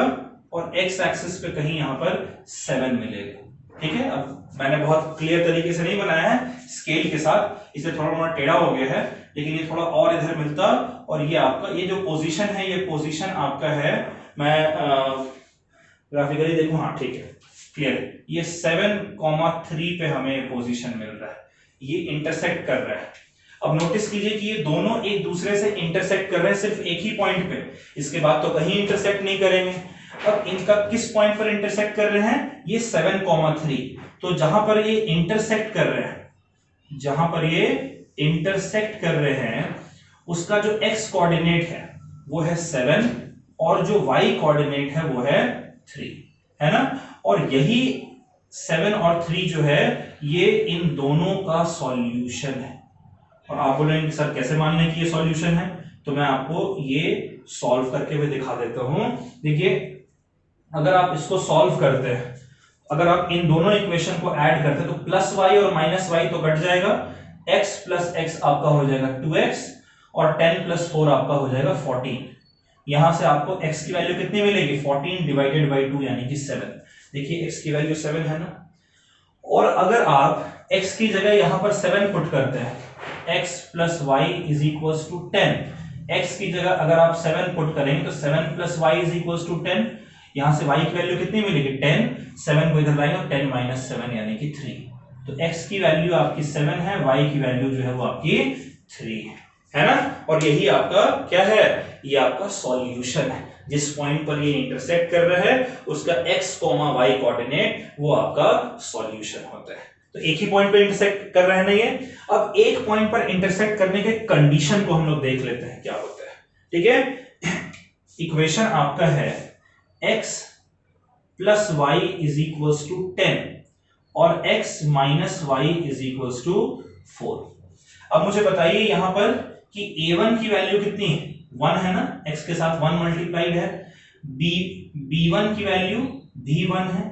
और x एक्सिस पे कहीं यहां पर 7 मिलेगा, ठीक है। अब मैंने बहुत क्लियर तरीके से नहीं बनाया है स्केल के साथ, इसे थोड़ा मोड़ा टेढ़ा हो गया है, लेकिन ये थोड़ा और इधर मिलता। और ये आपका ये जो पोजीशन है, ये पोजीशन आपका है, मैं ग्राफिकली देखूं, हाँ ठीक है क्लियर, ये 7,3 पे हमें पोजीशन मिल रहा है, ये इंटरसेक्ट कर रहा है। अब नोटिस कीजिए कि ये दोनों एक दूसरे से इंटरसेक्ट कर रहे हैं सिर्फ एक ही पॉइंट पे, इसके बाद तो कहीं इंटरसेक्ट नहीं करेंगे। अब इनका किस पॉइंट पर इंटरसेक्ट कर रहे हैं, ये 7,3। तो जहां पर ये इंटरसेक्ट कर रहे हैं, जहां पर ये इंटरसेक्ट कर रहे हैं उसका जो x कोऑर्डिनेट है वो है 7 और जो y कोऑर्डिनेट है वो है 3, है ना। और यही 7 और 3 जो है ये इन दोनों का सॉल्यूशन है। और आप बोलेंगे सर कैसे मान लें कि ये सॉल्यूशन है, तो मैं आपको ये सॉल्व करके भी दिखा देता हूं। देखिए अगर आप इसको सॉल्व करते हैं, अगर आप इन दोनों इक्वेशन को ऐड करते हैं तो प्लस वाई और माइनस वाई तो कट जाएगा, x प्लस एक्स आपका हो जाएगा 2x और 10 प्लस 4 आपका हो जाएगा 14। यहां से आपको x की वैल्यू कितनी मिलेगी, 14 डिवाइडेड बाई 2 यानी कि 7। देखिए x की वैल्यू 7 है ना, और अगर आप x की जगह यहां पर 7 पुट करते हैं, x plus y is equal to 10, x की जगह अगर आप 7 पुट करेंगे तो 7 plus y is equal to 10, यहां से y की वैल्यू कितनी मिलेगी 10, 7 को इधर लाएंगे और 10 माइनस 7 यानी कि 3। तो x की वैल्यू आपकी 7 है, y की वैल्यू जो है वो आपकी 3 है ना। और यही आपका क्या है, ये आपका सॉल्यूशन है। जिस पॉइंट पर ये इंटरसेक्ट कर रहा है उसका x, y कोऑर्डिनेट वो आपका सॉल्यूशन होता है। तो एक ही पॉइंट पर इंटरसेक्ट कर रहे हैं ना ये। अब एक पॉइंट पर इंटरसेक्ट करने के कंडीशन को हम लोग देख लेते हैं क्या होता है, ठीक है। इक्वेशन आपका है x plus y is equal to 10 और x minus y is equal to 4। अब मुझे बताइए यहां पर कि a1 की वैल्यू कितनी है, 1 है ना, x के साथ 1 मल्टीप्लाइड है, b1 की वैल्यू b1 है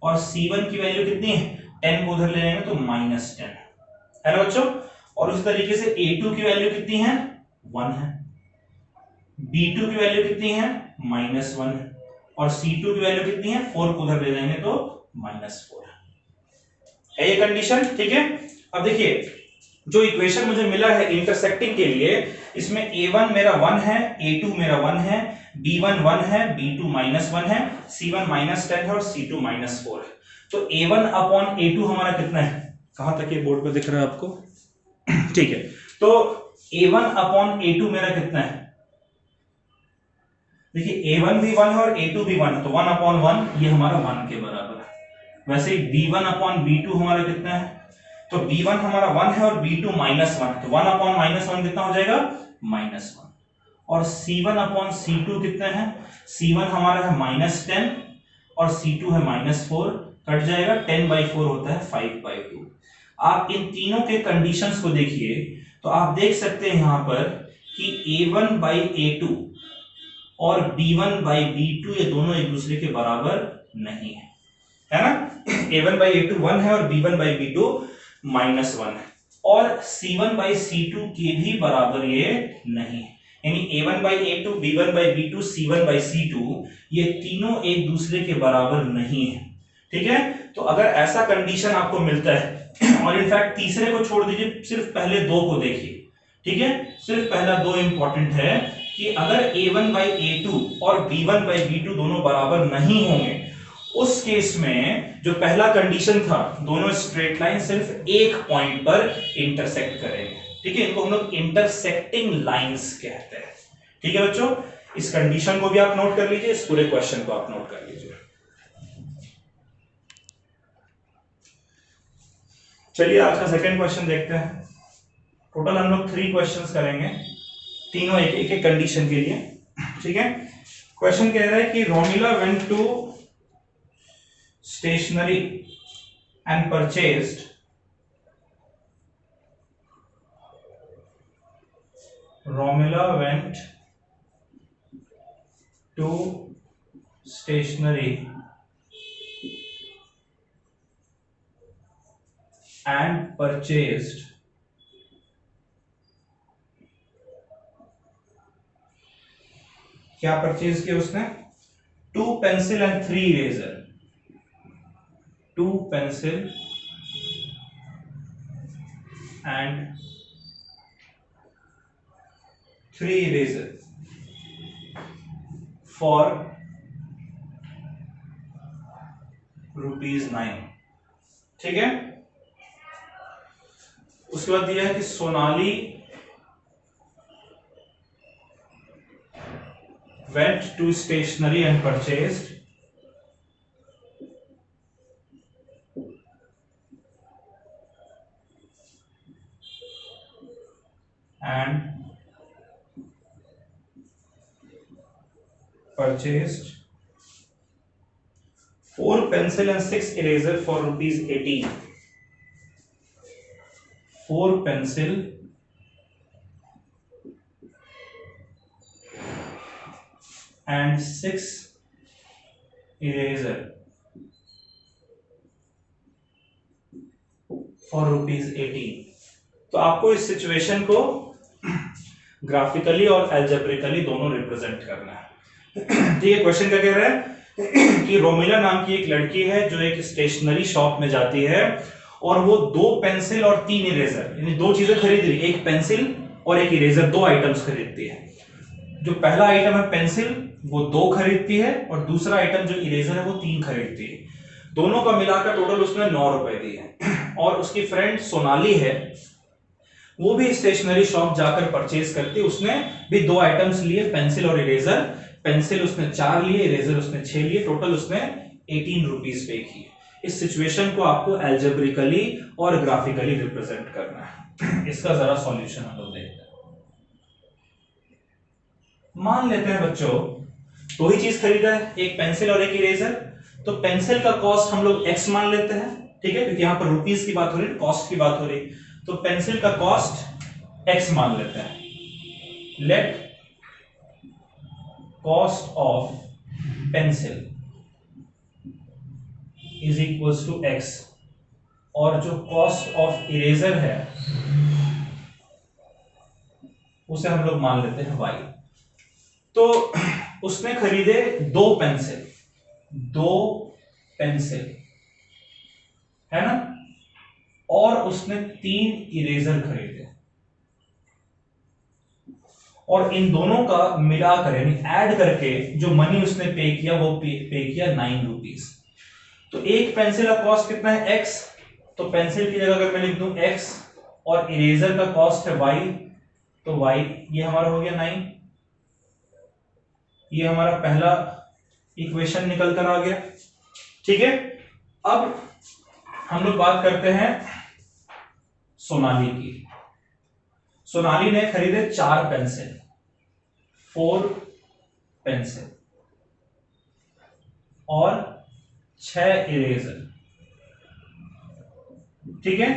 और c1 की वैल्यू कितनी है, 10 को उधर ले लेंगे तो -10 है ना बच्चों। और उस तरीके से a2 की वैल्यू कितनी है, 1 है, b2 की वैल्यू कितनी है, -1 है और c2 की वैल्यू कितनी है, 4 को उधर ले जाएंगे तो -4 है ये कंडीशन, ठीक है। अब देखिए जो इक्वेशन मुझे मिला है इंटरसेक्टिंग के लिए, इसमें a1 मेरा 1 है, a2 मेरा 1 है, b1 1 है, b2 -1 है, c1 -10 है और c2 -4 है। तो a1 अपॉन a2 हमारा कितना है, कहां तक ये बोर्ड पर दिख रहा है आपको ठीक है। तो a1 अपॉन a2 मेरा कितना है, देखिए a1 भी 1 है और a2 भी 1 है, तो 1 अपॉन 1 ये हमारा 1 के बराबर है। वैसे ही b1 अपॉन b2 हमारा कितना है, तो b1 हमारा 1 है और b2 -1 है, तो 1 अपॉन -1 कितना हो जाएगा, -1। और c1 अपॉन c2 कितना है, c1 हमारा है -10 और c2 है -4, कट जाएगा, 10/4 होता है 5/2। आप इन तीनों के कंडीशंस को देखिए तो आप देख सकते हैं यहां पर कि A1 बाई A2 और B1 बाई B2 ये दोनों एक दूसरे के बराबर नहीं है ना। A1 बाई A2 1 है और B1 बाई B2 -1 है, और C1 बाई C2 के भी बराबर ये नहीं है। यानी A1 by A2, B1 by B2, C1 by C2 ये तीनों एक दूसरे के बराबर नहीं है। ठीक है, तो अगर ऐसा कंडीशन आपको मिलता है, और इनफैक्ट तीसरे को छोड़ दीजिए, सिर्फ पहले दो को देखिए। ठीक है, सिर्फ पहला दो इंपॉर्टेंट है कि अगर A1 बाई A2 और B1 बाई B2 दोनों बराबर नहीं होंगे, उस केस में जो पहला कंडीशन था, दोनों स्ट्रेट लाइन सिर्फ एक पॉइंट पर इंटरसेक्ट करेंगे। ठीक है, इनको हम लोग इंटरसेक्टिंग लाइंस कहते हैं। ठीक है बच्चों, इस कंडीशन को भी आप नोट कर लीजिए, इस पूरे क्वेश्चन को आप नोट कर लीजिए। चलिए आज का सेकंड क्वेश्चन देखते हैं। टोटल हम लोग 3 क्वेश्चंस करेंगे, तीनों एक एक कंडीशन के लिए। ठीक है, क्वेश्चन कह रहा है कि Romila went to stationery and purchased Romila went to stationery and purchased क्या परचेज किया उसने? 2 pencil and 3 eraser. 2 pencil and 3 eraser for ₹9। ठीक है, उसके बाद दिया है कि Sonali went to stationery and purchased four pencil and 6 eraser for ₹18। 4 pencil and 6 eraser for ₹18। तो आपको इस सिचुएशन को ग्राफिकली और एल्जेब्रिकली दोनों रिप्रेजेंट करना है। ठीक है, क्वेश्चन क्या कह रहा है कि रोमिला नाम की एक लड़की है जो एक स्टेशनरी शॉप में जाती है और वो 2 पेंसिल और 3 इरेजर, यानी 2 चीजें खरीद रही, एक पेंसिल और एक इरेजर, 2 आइटम्स खरीदती है। जो पहला आइटम है पेंसिल, वो 2 खरीदती है, और दूसरा आइटम जो इरेजर है वो 3 खरीदती है। दोनों का मिलाकर टोटल उसने ₹9 दिए। और उसकी फ्रेंड सोनाली है, वो भी स्टेशनरी शॉप जाकर परचेज करती है। उसने भी 2 आइटम्स लिए, पेंसिल और इरेजर। पेंसिल उसने 4 लिए, इरेजर उसने 6 लिए, टोटल उसने ₹18 पे किए। इस सिचुएशन को आपको एल्जेब्रिकली और ग्राफिकली रिप्रेजेंट करना है। इसका जरा सॉल्यूशन हम लोग देखते हैं। मान लेते हैं बच्चों 2 ही चीज खरीदा है, एक पेंसिल और एक इरेजर। तो पेंसिल का कॉस्ट हम लोग x मान लेते हैं, ठीक है, क्योंकि यहां पर रुपीस की बात हो रही है, कॉस्ट की बात हो रही है। तो पेंसिल का कॉस्ट x मान लेते हैं। Let cost of pencil is equals to x, और जो कॉस्ट ऑफ इरेजर है उसे हम लोग मान लेते हैं y। तो उसने खरीदे 2 पेंसिल है ना, और उसने 3 इरेजर खरीदे, और इन दोनों का मिलाकर यानी ऐड करके जो मनी उसने पे किया वो पे किया ₹9। तो एक पेंसिल का कॉस्ट कितना है x, तो पेंसिल की जगह अगर मैं लिख दूं x और इरेजर का कॉस्ट है y, तो y ये हमारा हो गया 9। ये हमारा पहला इक्वेशन निकल कर आ गया। ठीक है, अब हम लोग बात करते हैं सोनाली की। सोनाली ने खरीदे 4 पेंसिल, 4 पेंसिल और 6 इरेजर। ठीक है,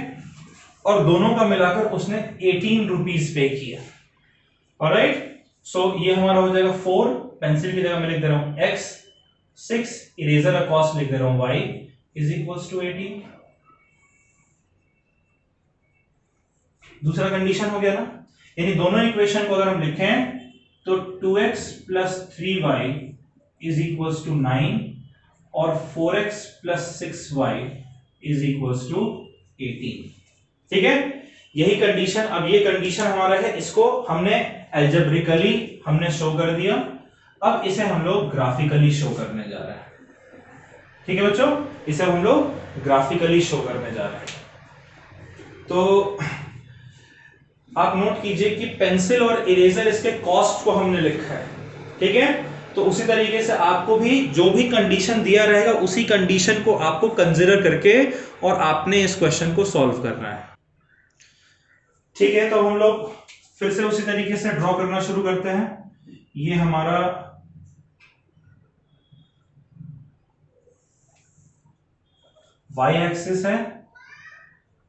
और दोनों का मिलाकर उसने 18 रुपीज पे किया। ऑलराइट, सो ये हमारा हो जाएगा 4, पेंसिल की जगह मैं लिख दे रहा हूं x, 6 इरेजर का कॉस्ट लिख दे रहा हूं y इज इक्वल्स टू 18। दूसरा कंडीशन हो गया ना, यानी दोनों इक्वेशन को अगर हम लिखें तो 2x plus 3y is equals to 9 और 4x plus 6y is equals to 18। ठीक है, यही कंडीशन। अब ये कंडीशन हमारा है, इसको हमने एल्जेब्रिकली हमने शो कर दिया, अब इसे हम लोग ग्राफिकली शो करने जा रहे हैं। ठीक है बच्चों, इसे हम लोग ग्राफिकली शो करने जा रहे हैं। तो आप नोट कीजिए कि पेंसिल और इरेजर इसके कॉस्ट को हमने लिखा है। ठीक है, तो उसी तरीके से आपको भी जो भी कंडीशन दिया रहेगा उसी कंडीशन को आपको कंसीडर करके और आपने इस क्वेश्चन को सॉल्व करना है। ठीक है, तो हम लोग फिर से उसी तरीके से ड्रॉ करना शुरू करते हैं। ये हमारा y एक्सिस है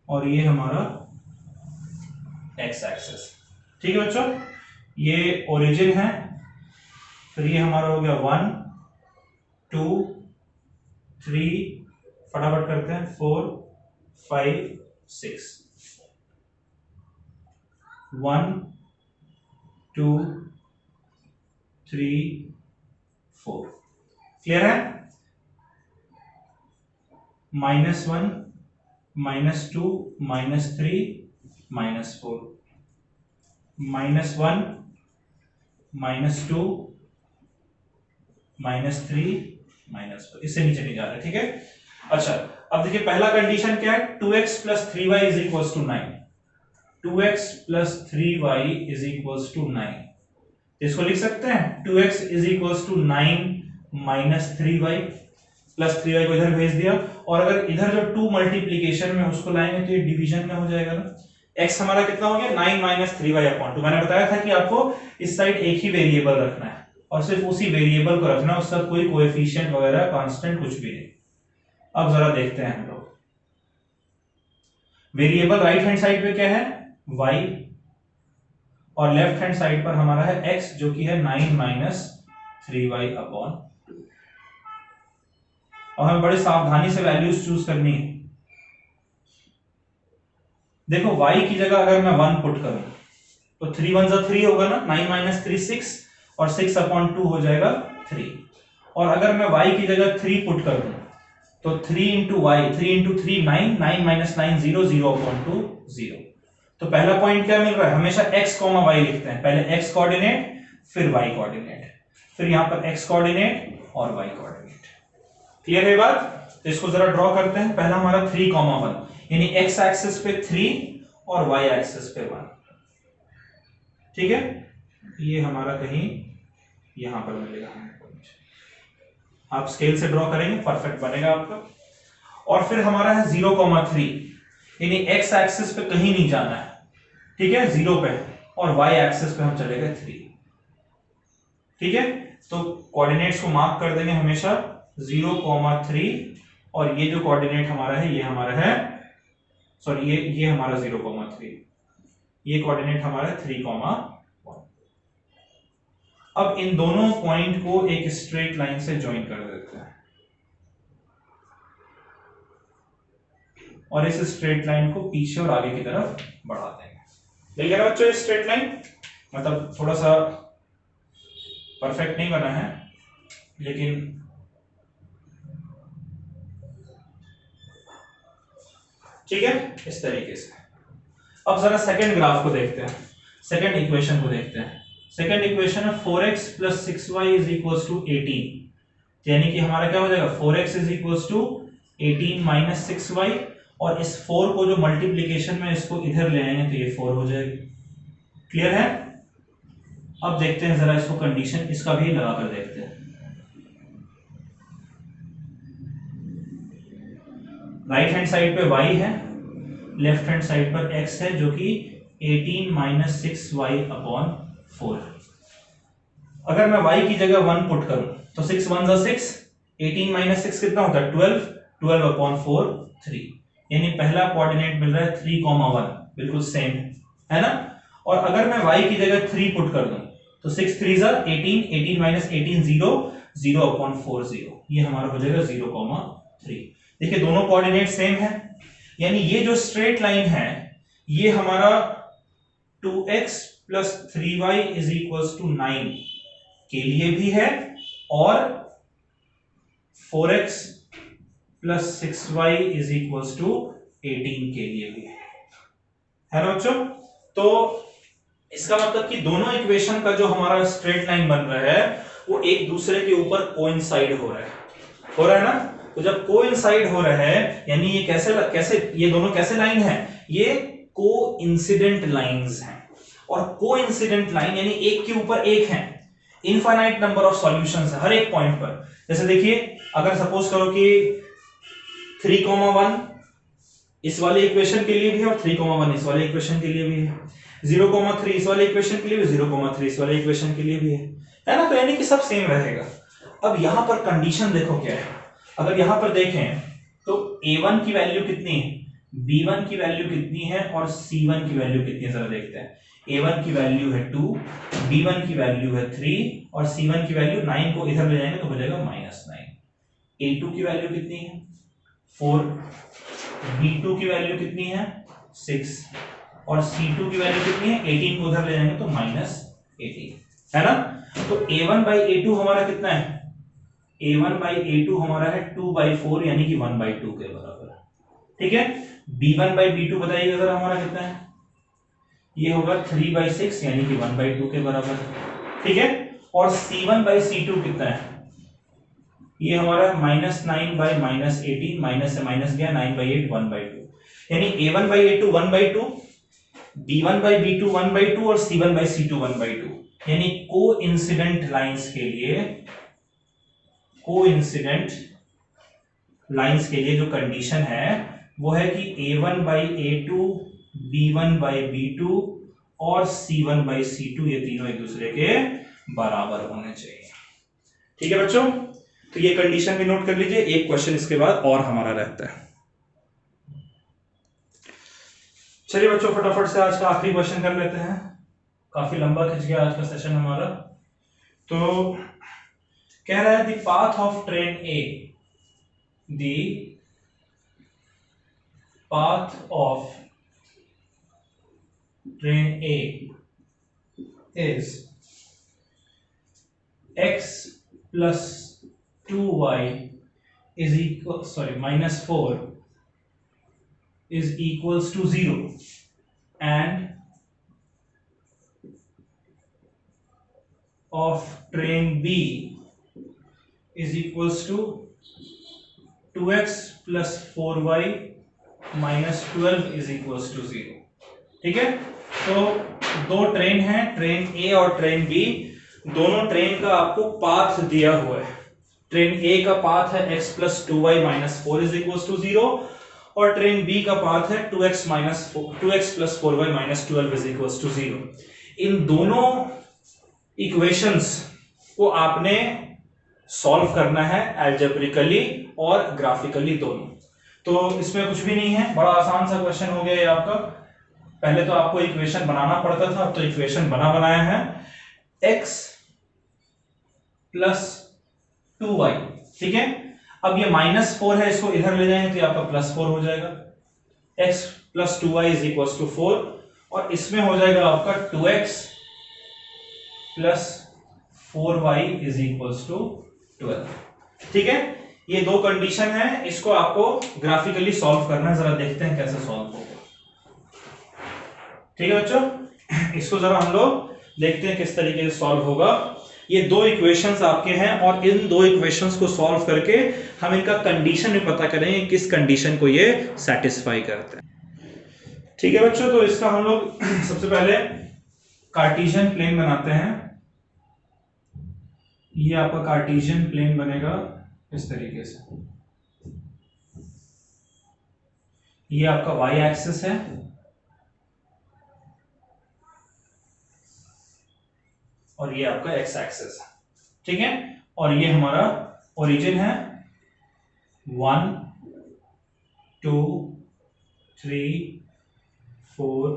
और ये हमारा x एक्सिस। ठीक है बच्चों, ये ओरिजिन है, फिर ये हमारा हो गया 1 2 3, फटाफट करते हैं 4 5 6, 1 2 3 4। क्लियर है? -1 -2 -3 -4, -1 -2 -3 -4, इससे नीचे नहीं जा रहा। ठीक है, अच्छा अब देखिए पहला कंडीशन क्या है, 2x plus 3y is equals to 9। 2x plus 3y is equals to 9, इसको लिख सकते हैं 2x is equals to 9 minus 3y, plus 3y को इधर भेज दिया, और अगर इधर जो 2 मल्टीप्लीकेशन में उसको लाएंगे तो ये डिवीजन में हो जाएगा ना। x हमारा कितना हो गया 9 माइनस 3y अपॉन 2। मैंने बताया था कि आपको इस साइड एक ही वेरिएबल रखना है और सिर्फ उसी वेरिएबल को रखना, उसका कोई कोएफिशिएंट वगैरह कांस्टेंट कुछ भी नहीं। अब जरा देखते हैं हम लोग, वेरिएबल राइट हैंड साइड पे क्या है y और लेफ्ट हैंड साइड पर हमारा है x जो कि है 9 माइनस 3y अपॉन 2। और हमें बड़े सावधानी से वैल्यूज चूज करनी है। देखो y की जगह अगर मैं 1 पुट करूं तो 3 1 जा 3 होगा ना, 9 माइनस 3 6 और 6 अपॉन 2 हो जाएगा 3। और अगर मैं y की जगह 3 पुट कर दूं तो 3 into y, 3 into 3 9, 9 minus 9 0, 0 upon 2 0। तो पहला पॉइंट क्या मिल रहा है, हमेशा x कॉमा y लिखते हैं, पहले x कोऑर्डिनेट फिर y कोऑर्डिनेट, फिर यहां पर x कोऑर्डिनेट और y कोऑर्डिनेट। क्लियर है बात? तो इसको जरा ड्रॉ करते हैं। पहला हमारा 3, 1 यानी x एक्सिस पे 3 और y एक्सिस पे 1। ठीक है, ये हमारा कहीं यहां पर मिलेगा हमें पॉइंट, आप स्केल से ड्रॉ करेंगे परफेक्ट बनेगा आपका। और फिर हमारा है 0, 3 यानी x एक्सिस पे कहीं नहीं जाना है, ठीक है 0 पे, और y एक्सिस पे हम चले गए 3। ठीक है, तो कोऑर्डिनेट्स को मार्क कर देंगे हमेशा 0, 3 और ये जो कोऑर्डिनेट हमारा है ये हमारा है, सॉरी ये हमारा 0, 3, ये कोऑर्डिनेट हमारा 3, 1। अब इन दोनों पॉइंट को एक स्ट्रेट लाइन से ज्वाइन कर देते हैं और इस स्ट्रेट लाइन को पीछे और आगे की तरफ बढ़ा देंगे। देख रहे बच्चों, स्ट्रेट लाइन मतलब थोड़ा सा परफेक्ट नहीं बना है लेकिन ठीक है इस तरीके से। अब जरा सेकंड ग्राफ को देखते हैं, सेकंड इक्वेशन को देखते हैं। सेकंड इक्वेशन है 4x plus 6y is equals to 18, यानी कि हमारा क्या हो जाएगा 4x is equals to 18 minus 6y, और इस 4 को जो मल्टीप्लीकेशन में इसको इधर ले आएंगे तो ये 4 हो जाएगी। क्लियर है? अब देखते हैं जरा इसको कंडीशन इसका भी लगा कर देखते हैं। राइट हैंड साइड पे y है, लेफ्ट हैंड साइड पर x है जो कि 18 माइनस 6y अपॉन 4। अगर मैं y की जगह 1 पुट करूं तो 6 1 जा 6, 18 माइनस 6 कितना होता है 12, 12 अपॉन 4 3। यानी पहला कोऑर्डिनेट मिल रहा है 3,1, बिल्कुल सेम है ना। और अगर मैं y की जगह 3 पुट कर दूं तो 6 3 18, 18 माइनस 18 0, 0/4, ये हमारा हो जाएगा 0,3। देखिए दोनों कोऑर्डिनेट सेम है, यानी ये जो स्ट्रेट लाइन है ये हमारा 2x plus 3y is equals to 9 के लिए भी है और 4x plus 6y is equals to 18 के लिए भी है ना बच्चों। तो इसका मतलब कि दोनों इक्वेशन का जो हमारा स्ट्रेट लाइन बन रहा है वो एक दूसरे के ऊपर कोइंसाइड हो रहा है ना। तो जब कोइंसाइड हो रहा है यानी ये कैसे ये दोनों कैसे लाइन है, ये कोइंसिडेंट लाइंस हैं। और कोइंसिडेंट लाइन यानी एक के ऊपर एक है, इनफाइनाइट नंबर ऑफ सॉल्यूशंस है हर एक पॉइंट पर। जैसे देखिए अगर सपोज करो कि 3,1 इस वाले इक्वेशन के लिए भी है और 3,1 इस वाले इक्वेशन के लिए भी है, 0,3 इस वाले इक्वेशन के लिए भी, 0,3 इस वाले इक्वेशन के लिए भी है ना। तो यानी कि सब सेम रहेगा। अब यहां पर कंडीशन देखो क्या है, अगर यहां पर देखें तो a1 की वैल्यू कितनी है, b1 की वैल्यू कितनी है और c1 की वैल्यू कितनी है, जरा देखते हैं। a1 की वैल्यू है 2, b1 की वैल्यू है 3 और c1 की वैल्यू 9 को इधर ले जाएंगे तो हो जाएगा -9। a2 की वैल्यू कितनी है 4, b2 की वैल्यू कितनी है 6 और c2 की वैल्यू कितनी है 18 को उधर ले जाएंगे तो -18 है ना। तो a1 by a2 हमारा कितना है, a1 by a2 हमारा है 2/4 यानी कि 1/2 के बराबर, ठीक है। b1 by b2 बताइएगा जरा हमारा कितना है, ये होगा 3/6 यानी कि 1/2 के बराबर, ठीक है। और c1 by c2 कितना है, ये हमारा -9 by -18, माइनस से माइनस गया 9/8 1/2, यानी a1 by a2 1/2, b1 by b2 1/2 और c1 by c2 1/2। यानी कोइंसिडेंट लाइंस के लिए जो कंडीशन है वो है कि a1 by a2, b1 by b2 और c1 by c2 ये तीनों एक दूसरे के बराबर होने चाहिए, ठीक है बच्चों। तो ये कंडीशन भी नोट कर लीजिए। एक क्वेश्चन इसके बाद और हमारा रहता है। चलिए बच्चों फटाफट से आज का आखिरी क्वेश्चन कर लेते हैं, काफी लंबा खिंच गया आज का सेशन हमारा। तो कह रहा है the path of train A is x plus 2y is equal -4 is equals to 0 and of train B is equals to 2x plus 4y minus 12 is equals to 0, ठीक है। तो दो ट्रेन है, ट्रेन ए और ट्रेन बी, दोनों train का आपको path दिया हुआ है। ट्रेन ए का पाथ है x plus 2y minus 4 is equals to 0 और ट्रेन बी का पाथ है 2x plus 4y minus 12 is equals to 0। इन दोनों इक्वेशंस को आपने सॉल्व करना है अलजेब्रिकली और ग्राफिकली दोनों। तो इसमें कुछ भी नहीं है, बड़ा आसान सा क्वेश्चन हो गया ये आपका। पहले तो आपको इक्वेशन बनाना पड़ता था, अब तो इक्वेशन बनाया है। x प्लस 2y, ठीक है। अब ये -4 है, इसको इधर ले जाएंगे तो ये आपका +4 हो जाएगा। x plus 2y is equal to 4 और इसमें हो जाएगा आपका 2x plus 4y is equal to 12, ठीक है। ये दो कंडीशन है, इसको आपको ग्राफिकली सॉल्व करना है। जरा देखते हैं कैसे सॉल्व होगा, ठीक है बच्चों। इसको जरा हम लोग देखते हैं किस तरीके से सॉल्व होगा। ये दो इक्वेशंस आपके हैं और इन दो इक्वेशंस को सॉल्व करके हम इनका कंडीशन भी पता करेंगे किस कंडीशन को ये सेटिस्फाई करते हैं, ठीक है बच्चों। तो इसका हम लोग सबसे पहले कार्टेशियन प्लेन बनाते हैं। ये आपका कार्टेशियन प्लेन बनेगा इस तरीके से, ये आपका y एक्सिस है और ये आपका x एक्सिस है, ठीक है। और ये हमारा ओरिजिन है 1 2 3 4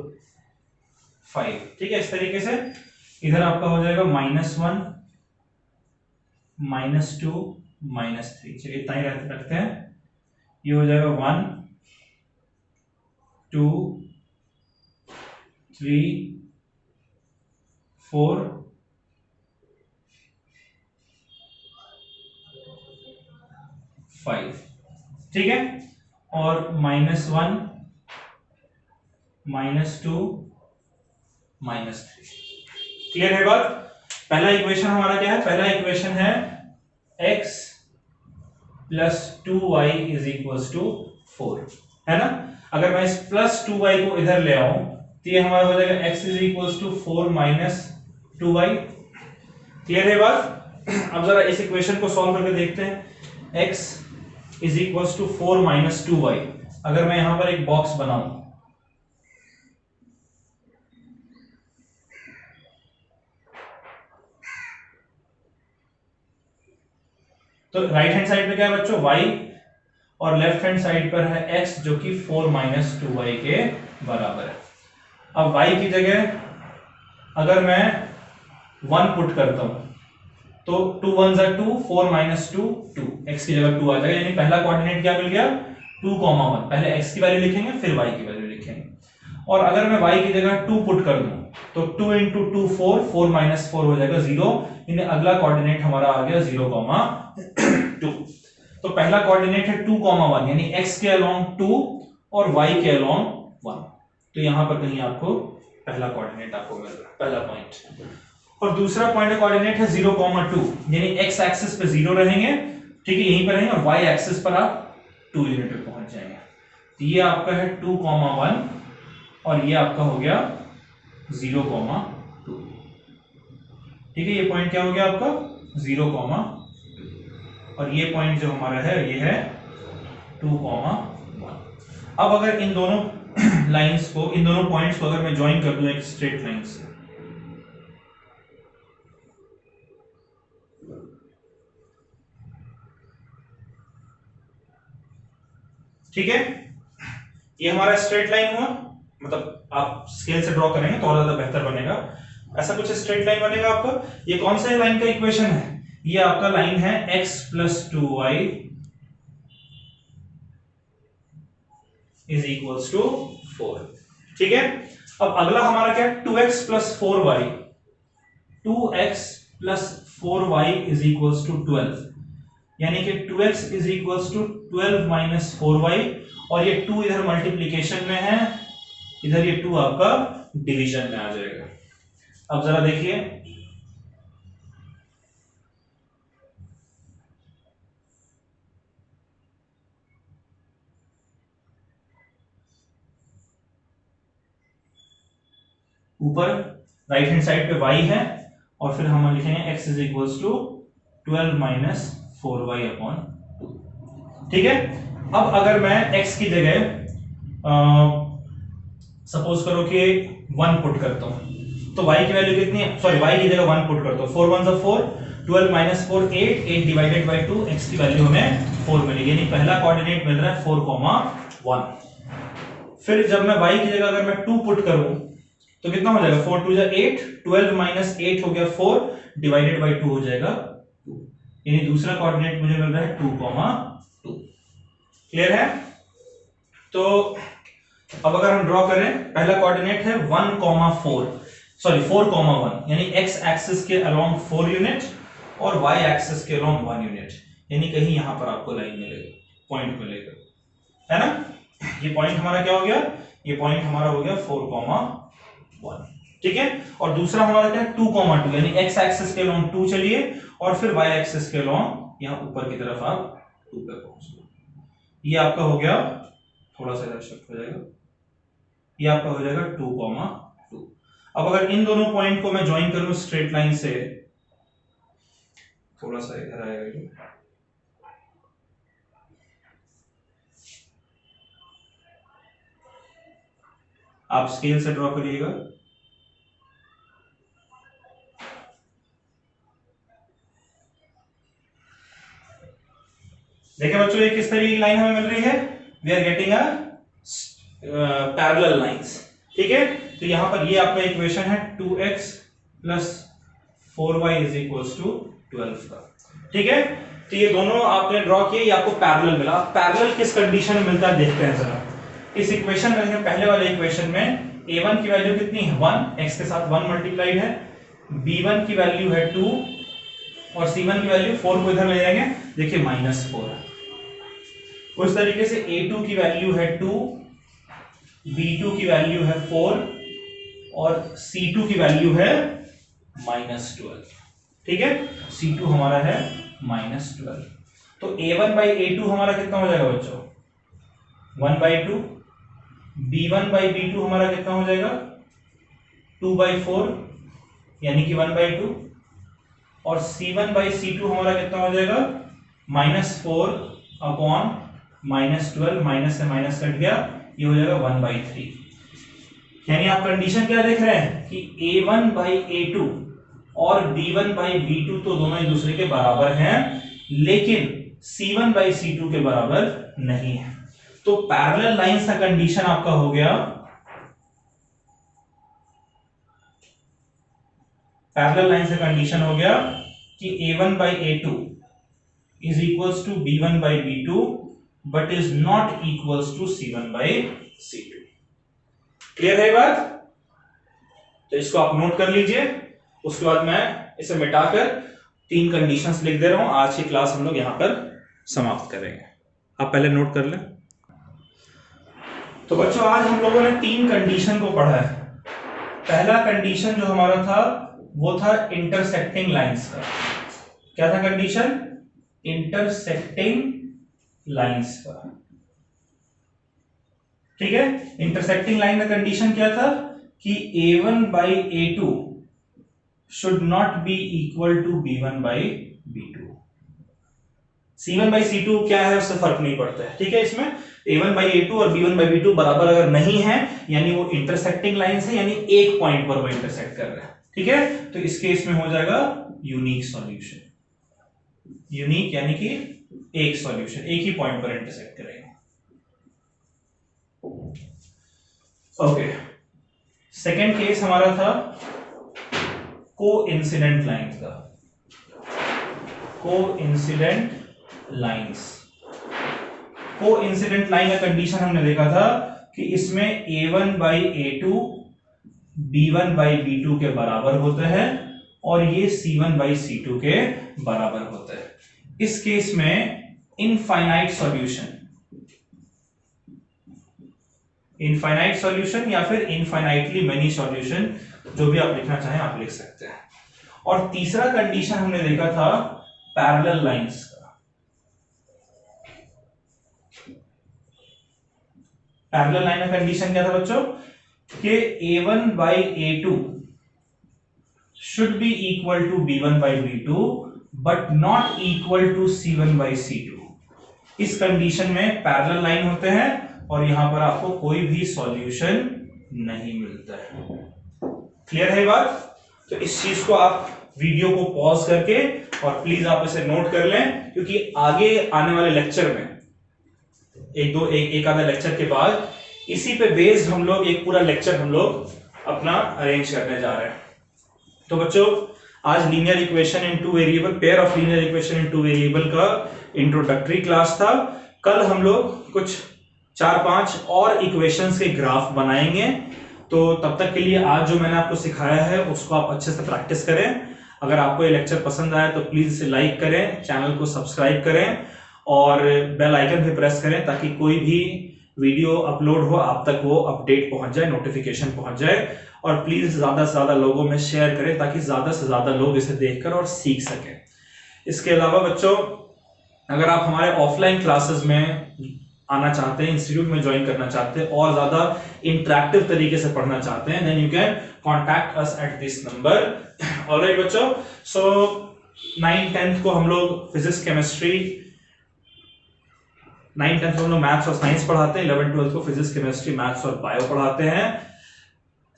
5। ठीक है, इस तरीके से इधर आपका हो जाएगा -1 -2 -3। चलिए इतना ही रखते हैं। ये हो जाएगा 1 2 3 4 5। ठीक है, और -1 -2 -3। क्लियर है बात? पहला इक्वेशन हमारा क्या है? पहला इक्वेशन है x plus 2y is equal to 4, है ना? अगर मैं इस प्लस 2y को इधर ले आऊं तो ये हमारा हो जाएगा x is equal to 4 minus 2y। Clear है बात? अब जरा इस इक्वेशन को सॉल्व करके देखते हैं। x is equal to 4 minus 2y। अगर मैं यहां पर एक बॉक्स बनाऊं तो राइट हैंड साइड पे क्या है बच्चों? y, और लेफ्ट हैंड साइड पर है x जो कि 4 माइनस 2y के बराबर है। अब y की जगह अगर मैं 1 पुट करता हूं तो 2 1 जा 2, 4 माइनस 2 2, x की जगह 2 आ जाएगा। यानी पहला कोऑर्डिनेट क्या मिल गया? 2, 1। पहले x की वैल्यू लिखेंगे फिर y की वैल्यू लिखेंगे। और अगर मैं y की जगह 2 पुट कर दूं तो 2 इंटू 2 4, 4 माइनस 4 हो जाएगा 0। यानी अगला कोऑर्डिनेट हमारा आ गया 0, 2। तो पहला कोऑर्डिनेट है 2, 1, यानी x के अलोंग 2 और y के अलोंग 1। तो यहां पर कहीं आपको पहला कोऑर्डिनेट आपको मिल रहा है, पहला पॉइंट। और दूसरा पॉइंट कोऑर्डिनेट है 0, 2, यानी x एक्सिस पे 0 रहेंगे, ठीक है, यहीं पर रहेंगे, और y एक्सिस पर आप 2 यूनिट पे पहुंच जाएंगे। तो ये आपका है 2, 1 और ये आपका हो गया 0, 2। ठीक है, ये पॉइंट क्या हो गया आपका? 0, 2। और ये पॉइंट जो हमारा है ये है 2, 1। अब अगर इन दोनों लाइंस को, इन दोनों पॉइंट्स को अगर मैं ज्वाइन कर दूं एक स्ट्रेट लाइन से, ठीक है, ये हमारा स्ट्रेट लाइन हुआ। मतलब आप स्केल से ड्रॉ करेंगे तो और ज्यादा बेहतर बनेगा। ऐसा कुछ स्ट्रेट लाइन बनेगा आपका। ये कौन सा लाइन का इक्वेशन है? ये आपका लाइन है x plus 2y is equals to 4। ठीक है, अब अगला हमारा क्या है? 2x plus 4y, 2x plus 4y is equals to 12। यानी कि 2x is equals to 12 minus 4y, और ये 2 इधर मल्टीप्लीकेशन में है, इधर ये 2 आपका डिवीजन में आ जाएगा। अब जरा देखिए, ऊपर राइट हैंड साइड पे y है और फिर हम लिखेंगे x is equals to 12 minus 4y upon 2। ठीक है, अब अगर मैं x की जगह सपोज करो कि 1 पुट करता हूं तो y की वैल्यू कितनी है? सॉरी, y की जगह 1 पुट करता हूं, 4 1 4, 12 माइनस 4 8, 8 डिवाइडेड बाय 2, x की वैल्यू हमें 4 मिलेगी। यानी पहला कोऑर्डिनेट मिल रहा है 4, 1। फिर जब मैं y की जगह अगर मैं 2 पुट करूं तो कितना हो जाएगा? 4 2 जा 8, 12 माइनस 8 हो गया 4, डिवाइडेड बाय 2 हो जाएगा 2। यानी दूसरा कोऑर्डिनेट मुझे मिल रहा है 2, 2। क्लियर है? तो अब अगर हम ड्रॉ करें, पहला कोऑर्डिनेट है 1, 4, सॉरी 4, 1, यानी x एक्सिस के अलोंग 4 यूनिट और y एक्सिस के अलोंग 1 यूनिट। यानी कहीं यहां पर आपको लाइन मिलेगी, पॉइंट मिलेगा, है ना? ये पॉइंट हमारा क्या हो गया? ये पॉइंट हमारा हो गया 4, 1। ठीक है, और दूसरा हमारा क्या है? 2, 2, यानी x एक्सिस के अलोंग 2 चलिए और फिर y एक्सिस के अलोंग यहां ऊपर की तरफ आप 2 पे पहुंच गए। ये आपका हो गया, थोड़ा सा इधर शिफ्ट हो जाएगा, ये आपका हो जाएगा 2, 2। अब अगर इन दोनों पॉइंट को मैं ज्वाइन करूं स्ट्रेट लाइन से, थोड़ा सा इधर आएगा ये, आप स्केल से ड्रॉ करिएगा। देखिए बच्चों, ये किस तरीके की लाइन हमें मिल रही है? We are getting a parallel lines. ठीक है, तो यहां पर ये आपका इक्वेशन है 2x plus 4y is equals to 12 का। ठीक है, तो ये दोनों आपने ड्रॉ किए, ये आपको पैरेलल मिला। पैरेलल किस कंडीशन में मिलता है देखते हैं जरा। इस इक्वेशन में, पहले वाले इक्वेशन में a1 की वैल्यू कितनी है 1, x के साथ 1 मल्टीप्लाइड है, b1 की वैल्यू है 2 और c1 की वैल्यू 4 को इधर ले जाएंगे, देखिए -4 है। उस तरीके से a2 की वैल्यू है 2, b2 की वैल्यू है 4 और c2 की वैल्यू है -12। ठीक है, c2 हमारा है -12। तो a1 by a2 हमारा कितना हो जाएगा बच्चों 1/2, b1 by b2 हमारा कितना हो जाएगा 2/4 यानी कि 1/2 और c1 by c2 हमारा कितना हो जाएगा -4 अपॉन -12, माइनस से माइनस कट गया, ये हो जाएगा 1/3। यानी आप कंडीशन क्या देख रहे हैं कि a1 by a2 और b1 by b2 तो दोनों एक दूसरे के बराबर हैं, लेकिन c1 by c2 के बराबर नहीं है। तो पैरेलल लाइंस का कंडीशन आपका हो गया, पैरेलल लाइंस का कंडीशन हो गया कि a1 by a2 is equals to b1 by b2 but is not equals to c1 by c2। Clear है बात? तो इसको आप नोट कर लीजिए, उसके बाद मैं इसे मिटाकर 3 कंडीशंस लिख दे रहा हूं। आज की क्लास हम लोग यहां पर समाप्त करेंगे, आप पहले नोट कर लें। तो बच्चों आज हम लोगों ने 3 कंडीशन को पढ़ा है। पहला कंडीशन जो हमारा था वो था इंटरसेक्टिंग लाइंस का। क्या था कंडीशन? इंटरसेक्टिंग लाइंस का। ठीक है, इंटरसेक्टिंग लाइन का कंडीशन क्या था कि a1 by a2 should not be equal to b1 by b2। c1 by c2 क्या है उससे फर्क नहीं पड़ता है। ठीक है, इसमें a1 by a2 और b1 by b2 बराबर अगर नहीं है यानी वो इंटरसेक्टिंग लाइंस है, यानी एक पॉइंट पर वो इंटरसेक्ट कर रहा है। ठीक है, तो इस केस में हो जाएगा यूनिक सॉल्यूशन। यूनिक यानी कि एक सॉल्यूशन, एक ही पॉइंट पर इंटरसेक्ट करेगा। ओके, सेकेंड केस हमारा था कोइंसिडेंट लाइंस का। कोइंसिडेंट लाइंस, कोइंसिडेंट लाइन का कंडीशन हमने देखा था कि इसमें a1 by a2 b1 by b2 के बराबर होता है और ये c1 by c2 के बराबर होता है। इस केस में इनफाइनाइट सॉल्यूशन, इनफाइनाइट सॉल्यूशन या फिर इनफाइनाइटली मेनी सॉल्यूशन, जो भी आप लिखना चाहें आप लिख सकते हैं। और तीसरा कंडीशन हमने देखा था पैरेलल लाइंस का। पैरेलल लाइन का कंडीशन क्या था बच्चों कि a1 by a2 should be equal to b1 by b2 but not equal to c1 by c2। इस कंडीशन में पैरेलल लाइन होते हैं और यहां पर आपको कोई भी सॉल्यूशन नहीं मिलता है। क्लियर है बात? तो इस चीज को आप वीडियो को पॉज करके और प्लीज आप इसे नोट कर लें, क्योंकि आगे आने वाले लेक्चर में एक आधा लेक्चर के बाद इसी पे बेस्ड हम लोग एक पूरा लेक्चर हम लोग अपना अरेंज करने जा रहे हैं। तो बच्चों आज linear equation in 2 variable, pair of linear equation in 2 variable का इंट्रोडक्टरी क्लास था। कल हम लोग कुछ 4-5 और इक्वेशंस के ग्राफ बनाएंगे। तो तब तक के लिए आज जो मैंने आपको सिखाया है उसको आप अच्छे से प्रैक्टिस करें। अगर आपको ये लेक्चर पसंद आया तो प्लीज इसे लाइक करें, चैनल को सब्सक्राइब करें और बेल आइकन भी प्रेस करें ताकि कोई भी वीडियो अपलोड हो आप तक वो अपडेट पहुंच जाए, नोटिफिकेशन पहुंच जाए। और प्लीज ज्यादा से ज्यादा लोगों में शेयर करें ताकि ज्यादा से ज्यादा लोग इसे देखकर और सीख सकें। इसके अलावा बच्चों अगर आप हमारे ऑफलाइन क्लासेस में आना चाहते हैं, इंस्टीट्यूट में ज्वाइन करना चाहते हैं और ज्यादा इंटरेक्टिव तरीके से पढ़ना चाहते हैं, then you can contact us at this number. Alright बच्चों, सो 9th 10th को हम लोग फिजिक्स केमिस्ट्री, 9th 10th को हम लोग मैथ्स और साइंस पढ़ाते हैं, 11th 12th को फिजिक्स केमिस्ट्री मैथ्स और बायो पढ़ाते हैं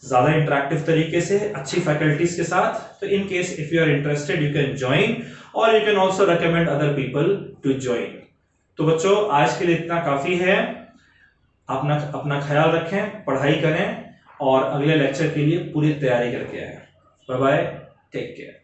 ज्यादा इंटरेक्टिव तरीके से, अच्छी फैकल्टीज के साथ। तो in case if you are interested you can join और you can also recommend other people to join. तो बच्चों आज के लिए इतना काफी है। अपना अपना ख्याल रखें, पढ़ाई करें और अगले लेक्चर के लिए पूरी तैयारी करके आएं। Bye bye, take care.